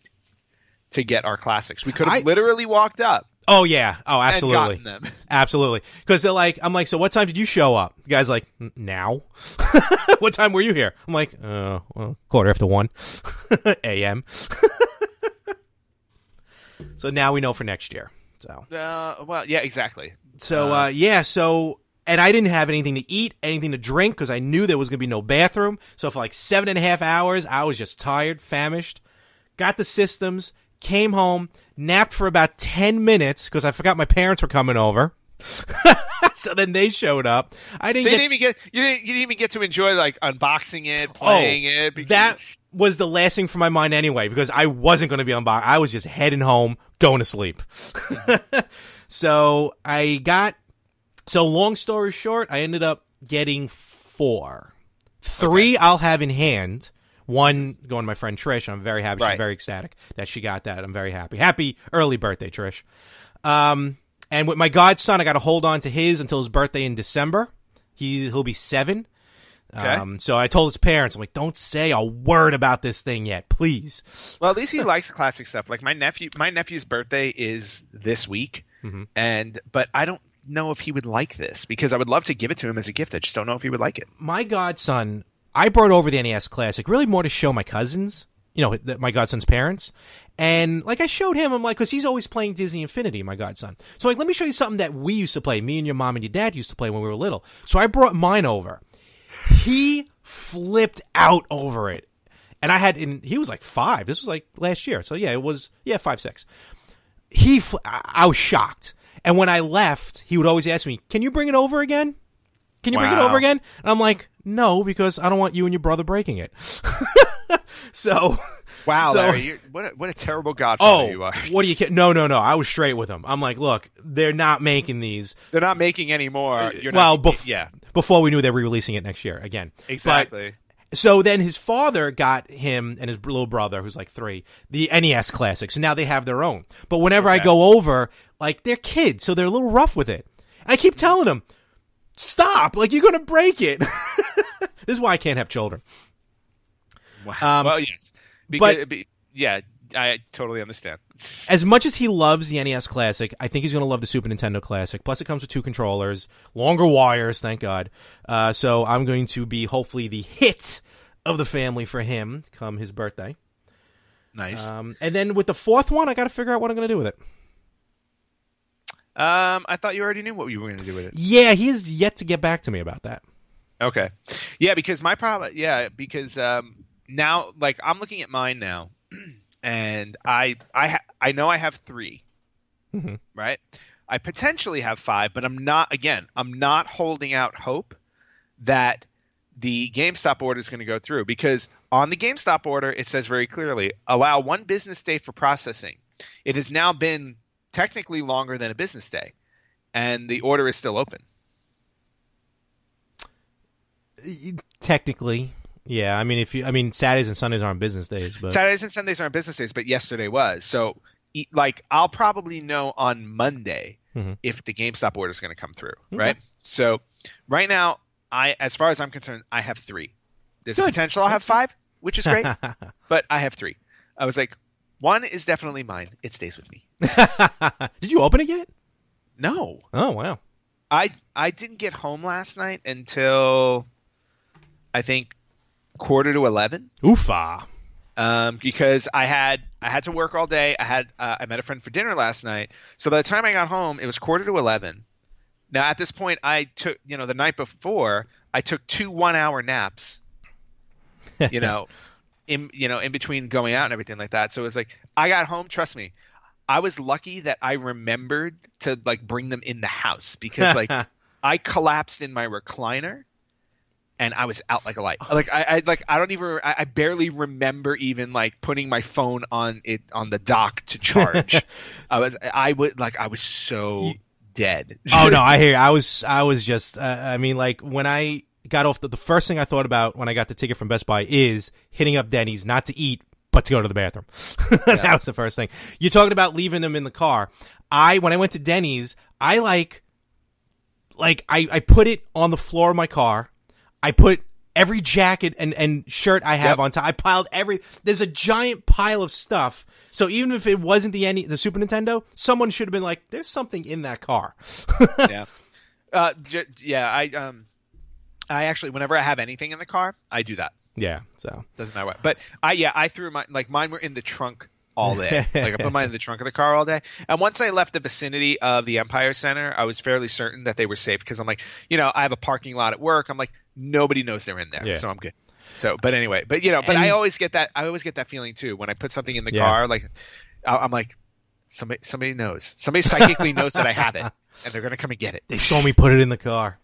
to get our classics. We could have literally walked up. Oh yeah. Oh, and absolutely. gotten them. Absolutely. Because they're like, I'm like, so what time did you show up? The guy's like, now. What time were you here? I'm like, well, 1:15 a.m. So now we know for next year. So. Well, yeah, exactly. So yeah. So. And I didn't have anything to eat, anything to drink, because I knew there was going to be no bathroom. So for like 7.5 hours, I was just tired, famished. Got the systems, came home, napped for about 10 minutes, because I forgot my parents were coming over. So then they showed up. You didn't even get to enjoy like unboxing it, playing it. Because... That was the last thing from my mind anyway, because I wasn't going to be unboxed. I was just heading home, going to sleep. So long story short, I ended up getting 4. 3 I'll have in hand. 1 going to my friend Trish. I'm very happy. She's very ecstatic that she got that. I'm very happy. Happy early birthday, Trish. And with my godson, I got to hold on to his until his birthday in December. He'll be 7. Okay. So I told his parents, I'm like, don't say a word about this thing yet, please. Well, at least he likes classic stuff. Like my nephew's birthday is this week, but I don't know if he would like this, because I would love to give it to him as a gift. I just don't know if he would like it. My godson, I brought over the NES Classic really more to show my cousins, my godson's parents. And like I showed him, I'm like, because he's always playing Disney Infinity, my godson. So like, let me show you something that we used to play. Me and your mom and your dad used to play when we were little. So I brought mine over. He flipped out over it. And he was like 5. This was like last year. So yeah, it was 5, 6. I was shocked. And when I left, he would always ask me, can you bring it over again? Can you bring it over again? And I'm like, no, because I don't want you and your brother breaking it. So, wow, Larry, what a terrible godfather you are. What do you kidding? No. I was straight with him. I'm like, look, they're not making these. They're not making any more. Before we knew they were releasing it next year again. Exactly. So then his father got him and his little brother, who's like 3, the NES Classic. So now they have their own. But whenever I go over, like, they're kids, so they're a little rough with it. And I keep telling them, stop, like, you're going to break it. This is why I can't have children. Wow. Well, yes. I totally understand. As much as he loves the NES Classic, I think he's going to love the Super Nintendo Classic. Plus, it comes with 2 controllers, longer wires, thank God. So I'm going to be hopefully the hit of the family for him come his birthday. Nice. And then with the 4th one, I got to figure out what I'm going to do with it. I thought you already knew what you were going to do with it. Yeah, he has yet to get back to me about that. Okay. Yeah, because my problem. Yeah, because now, like, I'm looking at mine now. And I know I have 3, right? I potentially have 5, but I'm not holding out hope that the GameStop order is going to go through, because on the GameStop order, it says very clearly, allow 1 business day for processing. It has now been technically longer than a business day, and the order is still open. Technically. Yeah, I mean, Saturdays and Sundays aren't business days, but Saturdays and Sundays aren't business days, but yesterday was. So, like, I'll probably know on Monday if the GameStop order is going to come through, right? So, right now, as far as I'm concerned, I have 3. There's a potential I'll have 5, which is great, but I have 3. I was like, 1 is definitely mine. It stays with me. Did you open it yet? No. Oh, wow. I didn't get home last night until, I think, 10:45. Oofa. Because I had to work all day. I met a friend for dinner last night. So by the time I got home, it was 10:45. Now at this point, I took, the night before, I took 2 1-hour naps. In between going out and everything like that. So it was like, I got home. Trust me, I was lucky that I remembered to like bring them in the house, because like I collapsed in my recliner. And I was out like a light. Like I barely remember even like putting my phone on the dock to charge. I was so dead. Oh no, I hear you. I was just like when I got off the first thing I thought about when I got the ticket from Best Buy is hitting up Denny's, not to eat but to go to the bathroom. That was the first thing. You're talking about leaving them in the car. When I went to Denny's, I put it on the floor of my car. I put every jacket and shirt I have on top. I piled there's a giant pile of stuff. So even if it wasn't the Super Nintendo, someone should have been like, there's something in that car. Yeah. I actually, whenever I have anything in the car, I do that. Yeah. So doesn't matter what. But I threw mine were in the trunk all day. Like I put mine in the trunk of the car all day. And once I left the vicinity of the Empire Center, I was fairly certain that they were safe because I'm like, I have a parking lot at work. I'm like, nobody knows they're in there, so I'm good. So, but anyway, but I always get that. I always get that feeling too when I put something in the car. Like, I'm like, somebody knows. Somebody psychically knows that I have it, and they're gonna come and get it. They saw me put it in the car.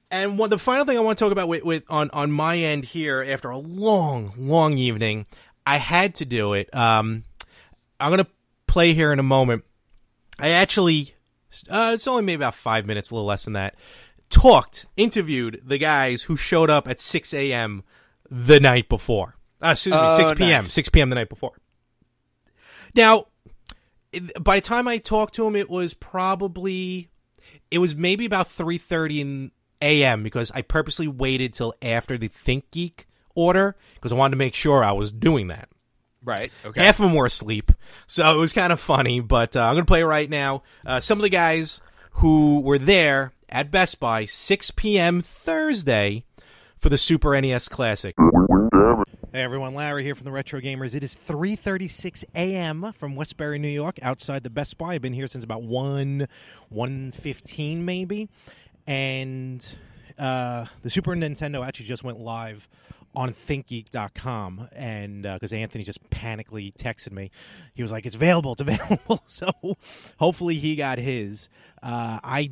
And the final thing I want to talk about on my end here, after a long evening, I had to do it. I'm going to play here in a moment. I actually, it's only maybe about 5 minutes, a little less than that, interviewed the guys who showed up at 6 a.m. the night before. 6 p.m. Nice. 6 p.m. the night before. Now, by the time I talked to them, it was maybe about 3:30 a.m. because I purposely waited till after the Think Geek order because I wanted to make sure I was doing that. Right. Okay. Half of them were asleep, so it was kind of funny. But I'm going to play it right now. Some of the guys who were there at Best Buy 6 p.m. Thursday for the Super NES Classic. Hey everyone, Larry here from the Retro Gamers. It is 3:36 a.m. from Westbury, New York, outside the Best Buy. I've been here since about 1:15 maybe. And the Super Nintendo actually just went live on ThinkGeek.com, and because Anthony just panically texted me, he was like, "It's available, it's available." So hopefully he got his. I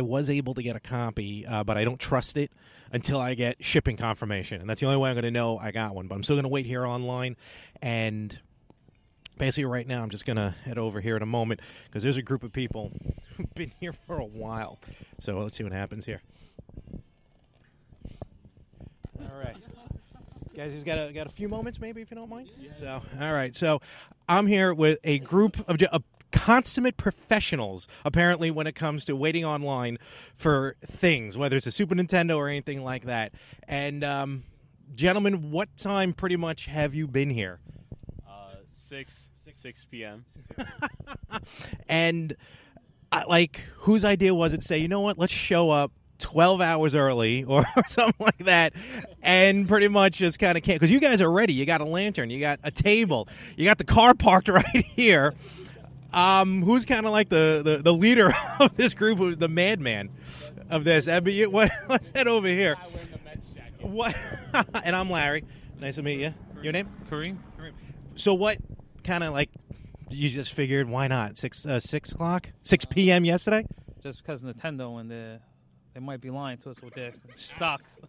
was able to get a copy, but I don't trust it until I get shipping confirmation, and that's the only way I'm going to know I got one. But I'm still going to wait here online, and basically right now I'm just going to head over here in a moment because there's a group of people who've been here for a while. So let's see what happens here. All right. Guys, he's got a few moments maybe, if you don't mind. Yeah. So, all right. So I'm here with a group of consummate professionals, apparently, when it comes to waiting online for things, whether it's a Super Nintendo or anything like that. And, gentlemen, what time pretty much have you been here? 6 p.m. And, whose idea was it to say, you know what, let's show up 12 hours early or something like that and pretty much just kind of can't, because you guys are ready. You got a lantern, you got a table, you got the car parked right here. Who's kind of like the leader of this group, the madman of this? Let's head over here. What? And I'm Larry. Nice to meet you. Your name? Kareem. So what kind of you just figured, why not? 6 o'clock? 6 p.m. yesterday? Just because Nintendo and they might be lying to us with their stocks.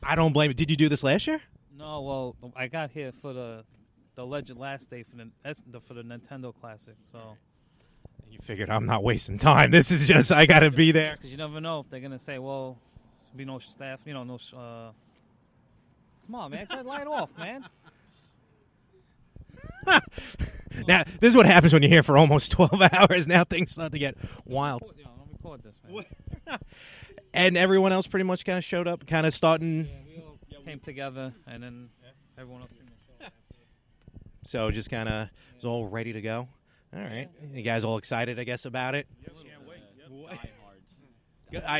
I don't blame you. Did you do this last year? No, well, I got here for the alleged last day for the Nintendo Classic, so. You figured I'm not wasting time. This is just, I got to be there. Because you never know if they're going to say, well, be no staff, no. Come on, man. Light it off, man. Now, this is what happens when you're here for almost 12 hours. Now things start to get wild. Let me record this, man. And everyone else pretty much kind of showed up, kind of starting. Yeah, we all came together, and then everyone else pretty much showed up after this. So just kind of was all ready to go. All right. You guys all excited, I guess, about it? Can't wait.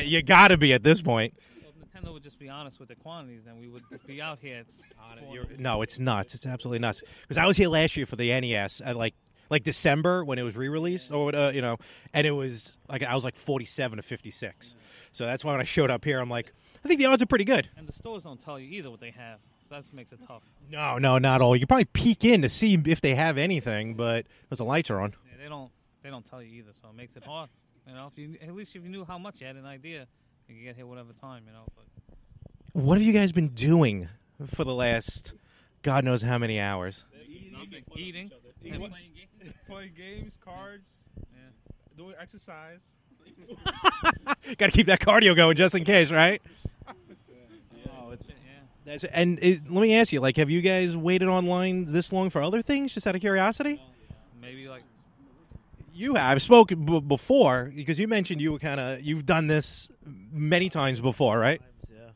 You got to be at this point. Well, if Nintendo would just be honest with the quantities, then we would be out here. No, it's nuts. It's absolutely nuts. Because I was here last year for the NES at like December when it was re-released, or and it was I was 47 to 56. So that's why when I showed up here, I'm like, I think the odds are pretty good. And the stores don't tell you either what they have, so that makes it tough. No, not all. You can probably peek in to see if they have anything, but because the lights are on. Yeah, they don't tell you either, so it makes it hard. At least if you knew how much, you had an idea, you could get here whatever time. But what have you guys been doing for the last God knows how many hours? Eating. Playing games, cards, doing exercise. Got to keep that cardio going just in case, right? And let me ask you, have you guys waited online this long for other things, just out of curiosity? Maybe You have. I've spoken before, because you mentioned you've done this many times before, right? Yeah.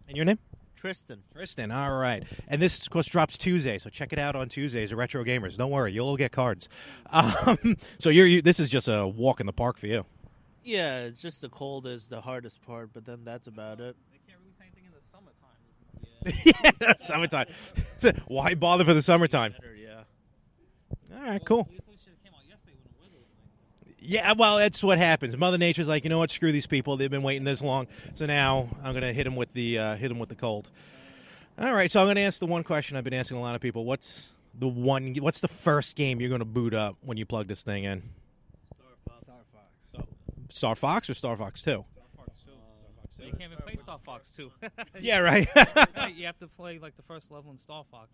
And your name? Tristan. All right. And this, of course, drops Tuesday, so check it out on Tuesdays at Retro Gamers. Don't worry, you'll all get cards. So this is just a walk in the park for you. Yeah, it's just the cold is the hardest part, but then that's about it. They can't release anything in the summertime. Yeah, summertime. Why bother for the summertime? Better, yeah. All right, cool. This should have came out yesterday when the weather was nice. Yeah, well, that's what happens. Mother Nature's like, you know what? Screw these people. They've been waiting this long, so now I'm gonna hit them with the cold. All right, so I'm gonna ask the one question I've been asking a lot of people. What's the first game you're gonna boot up when you plug this thing in? Star Fox or Star Fox 2? You can't even play Star Fox 2. Yeah, right. You have to play like the first level in Star Fox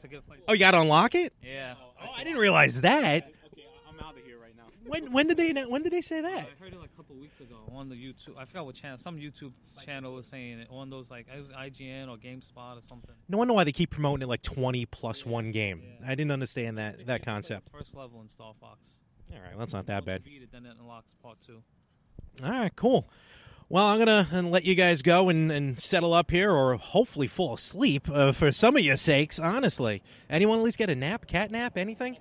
to get a place. Oh, you got to unlock it? Yeah. Oh, I didn't realize that. Okay, I'm out of here right now. When did they say that? I heard it like a couple weeks ago on the YouTube. I forgot what channel. Some YouTube channel was saying it on those like it was IGN or GameSpot or something. No wonder why they keep promoting it like 20 plus one game. Yeah. I didn't understand that concept. First level in Star Fox. All right, well, that's not that bad. Beat it, then it unlocks part 2. All right, cool. Well, I'm going to let you guys go and settle up here or hopefully fall asleep for some of your sakes, honestly. Anyone at least get a nap, cat nap, anything?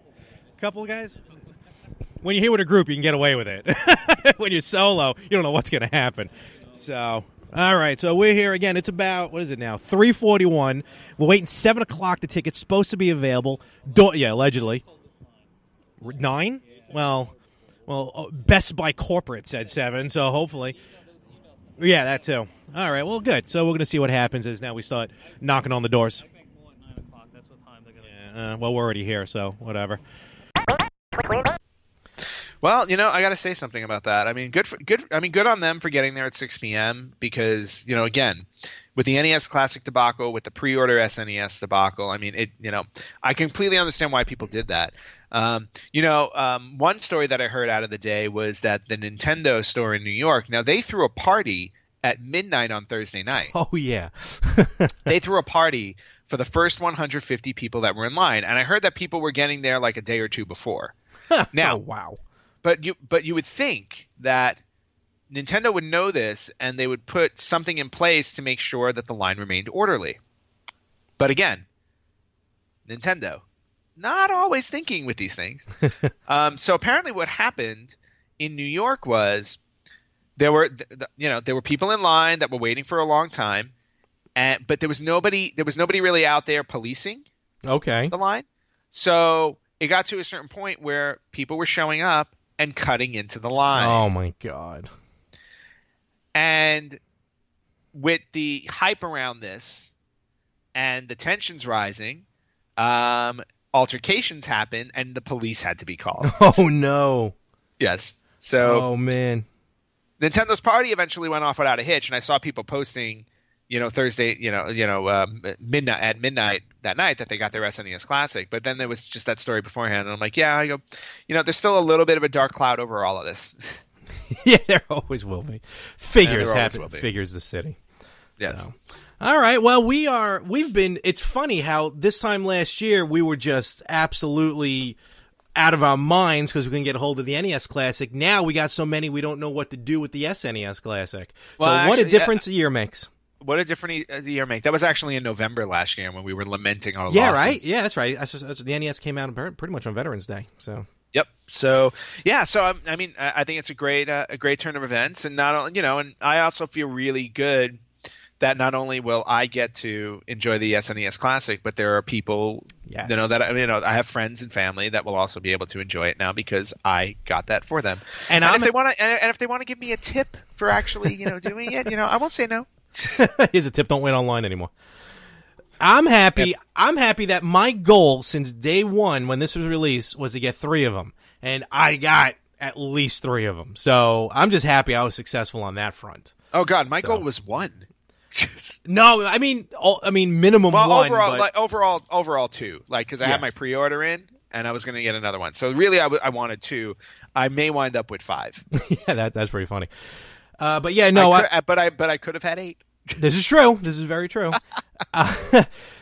A couple of guys? When you're here with a group, you can get away with it. When you're solo, you don't know what's going to happen. So, all right, so we're here again. It's about, what is it now, 3:41. We're waiting 7 o'clock. The ticket's supposed to be available. Yeah, allegedly. 9? Well, Best Buy Corporate said 7, so hopefully. Yeah, that too. All right, well, good. So we're going to see what happens as now we start knocking on the doors. I think more at 9 o'clock. That's what time they're going to Yeah, well, we're already here, so whatever. Well, I got to say something about that. I mean, good on them for getting there at 6 p.m. because, again, with the NES Classic debacle, with the pre-order SNES debacle, I mean, I completely understand why people did that. One story that I heard out of the day was that the Nintendo store in New York, now they threw a party at midnight on Thursday night. Oh, yeah. They threw a party for the first 150 people that were in line, and I heard that people were getting there like a day or two before. Now, oh, wow. But you would think that Nintendo would know this and they would put something in place to make sure that the line remained orderly. But again, Nintendo, not always thinking with these things. So apparently what happened in New York was there were people in line that were waiting for a long time, but there was nobody really out there policing the line. So it got to a certain point where people were showing up and cutting into the line. Oh, my God. And with the hype around this and the tensions rising, altercations happened and the police had to be called. Oh, no. Yes. So, oh, man. Nintendo's party eventually went off without a hitch, and I saw people posting, Thursday, midnight that night that they got their SNES Classic. But then there was just that story beforehand, and I'm like, there's still a little bit of a dark cloud over all of this. Yeah, there always will be. Figures happen. Figures the city. Yes. So. All right. Well, it's funny how this time last year we were just absolutely out of our minds because we couldn't get a hold of the NES Classic. Now we got so many we don't know what to do with the SNES Classic. Well, what a difference a year makes. What a difference a year make. That was actually in November last year when we were lamenting our losses. Yeah, right? Yeah, that's right. The NES came out pretty much on Veterans Day. So. Yep. So yeah. So I mean, I think it's a great turn of events, and not only and I also feel really good that not only will I get to enjoy the SNES Classic, but there are people that I have friends and family that will also be able to enjoy it now because I got that for them. And if they want to give me a tip for actually doing it, I won't say no. Here's a tip: don't wait online anymore. I'm happy. Yep. I'm happy that my goal since day one when this was released was to get 3 of them, and I got at least 3 of them. So I'm just happy I was successful on that front. Oh God, my goal was 1. No, I mean minimum 1. Overall 2. Like because I had my pre-order in, and I was going to get another one. So really, I wanted 2. I may wind up with 5. Yeah, that's pretty funny. But yeah, no, but I could have had 8. This is true. This is very true.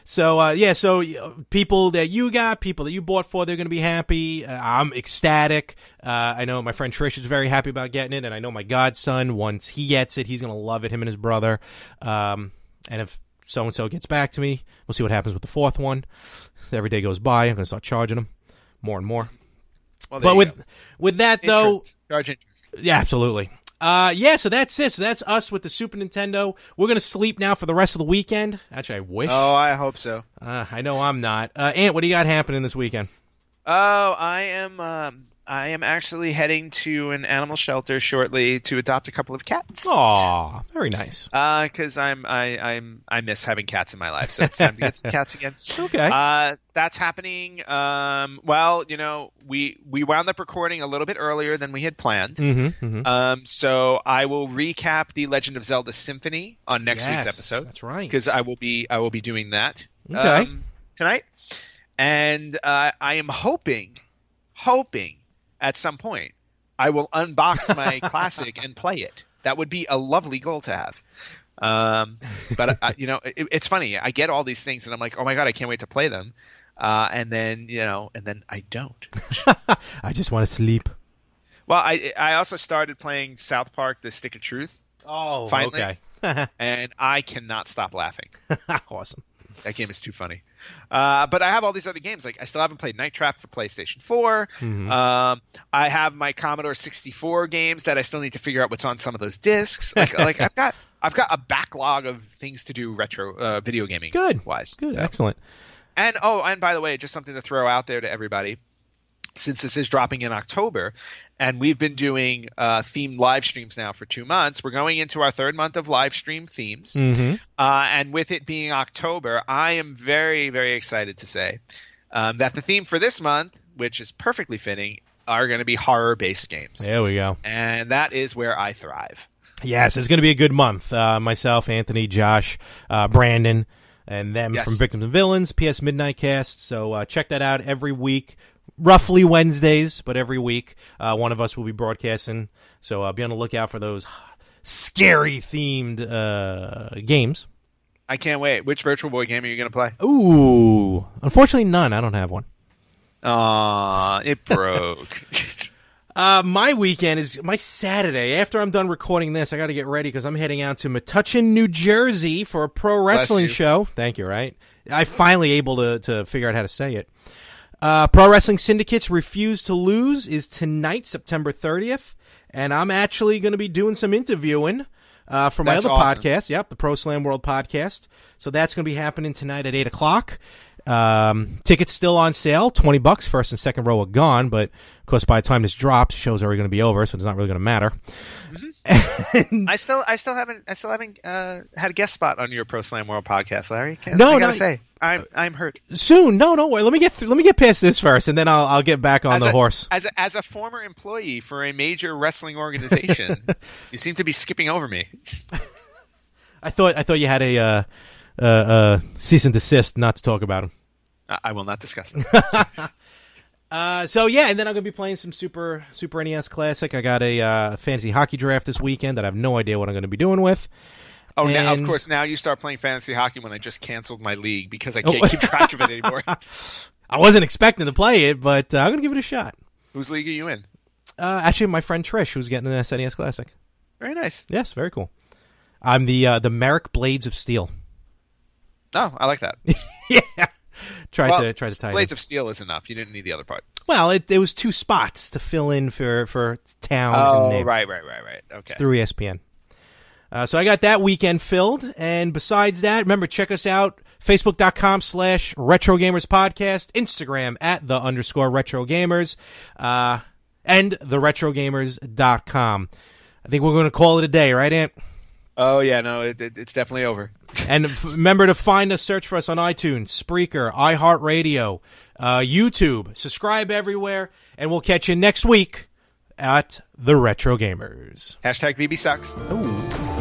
So people that you got, people that you bought for, they're going to be happy. I'm ecstatic. I know my friend Trish is very happy about getting it, and I know my godson, once he gets it, he's going to love it, him and his brother. And if so-and-so gets back to me. We'll see what happens with the fourth one. Every day goes by. I'm going to start charging them more and more. Well, But with that, though... interest. Charge interest. Yeah, absolutely. So that's it. So that's us with the Super Nintendo. We're going to sleep now for the rest of the weekend. Actually, I wish. Oh, I hope so. I know I'm not. Ant, what do you got happening this weekend? Oh, I am actually heading to an animal shelter shortly to adopt a couple of cats. Aw, very nice. Because I miss having cats in my life, so it's time to get some cats again. Okay. That's happening. Well, we wound up recording a little bit earlier than we had planned. So I will recap the Legend of Zelda Symphony on next week's episode. That's right. Because I will be doing that tonight, and I am hoping at some point I will unbox my classic and play it. That would be a lovely goal to have. But it's funny. I get all these things and I'm like, oh my God, I can't wait to play them. And then I don't. I just want to sleep. Well, I also started playing South Park: The Stick of Truth. Oh, finally. okay. And I cannot stop laughing. Awesome. That game is too funny. But I have all these other games. Like I still haven't played Night Trap for PlayStation 4. I have my Commodore 64 games that I still need to figure out what's on some of those discs. Like I've got a backlog of things to do retro video gaming wise. Good. So. Excellent. And by the way, just something to throw out there to everybody. Since this is dropping in October, and we've been doing themed live streams now for 2 months, we're going into our third month of live stream themes. And with it being October, I am very, very excited to say that the theme for this month, which is perfectly fitting, are going to be horror-based games. There we go. And that is where I thrive. Yes, it's going to be a good month. Myself, Anthony, Josh, Brandon, and them from Victims and Villains, PS Midnight Cast. So check that out every week. Roughly Wednesdays, but every week one of us will be broadcasting. So be on the lookout for those scary themed games. I can't wait. Which Virtual Boy game are you going to play? Ooh, unfortunately none. I don't have one. Aw, it broke. My weekend is my Saturday. After I'm done recording this, I got to get ready because I'm heading out to Metuchen, New Jersey for a pro wrestling show. Thank you, right? I'm finally able to figure out how to say it. Pro Wrestling Syndicate's Refuse to Lose is tonight, September 30th, and I'm actually going to be doing some interviewing for my other podcast. Yep, the Pro Slam World podcast. So that's going to be happening tonight at 8 o'clock. Tickets still on sale, $20. First and second row are gone, but of course by the time this drops, the show's already going to be over, so it's not really going to matter. I still haven't had a guest spot on your Pro Slam World podcast, Larry. I gotta say, I'm hurt. Soon, no, wait. Let me get past this first, and then I'll get back on the horse. As a former employee for a major wrestling organization, you seem to be skipping over me. I thought you had a cease and desist not to talk about him. I will not discuss them. So yeah, and then I'm gonna be playing some Super NES Classic. I got a fantasy hockey draft this weekend that I have no idea what I'm gonna be doing with. Oh, now of course now you start playing fantasy hockey when I just canceled my league because I can't keep track of it anymore. I wasn't expecting to play it, but I'm gonna give it a shot. Whose league are you in? Actually, my friend Trish, who's getting an SNES Classic. Very nice. Yes, very cool. I'm the Merrick Blades of Steel. Oh, I like that. Yeah. Try to tie Blades of Steel is enough. You didn't need the other part. Well, it was 2 spots to fill in for town. Oh, and right. Okay. It's through ESPN. So I got that weekend filled. And besides that, remember, check us out. Facebook.com/Retro Gamers Podcast. Instagram @the_Retro Gamers. And theretrogamers.com. I think we're going to call it a day, right, Ant? Oh, yeah, no, it's definitely over. And remember to find us, search for us on iTunes, Spreaker, iHeartRadio, YouTube. Subscribe everywhere, and we'll catch you next week at The Retro Gamers. #VB sucks. Ooh.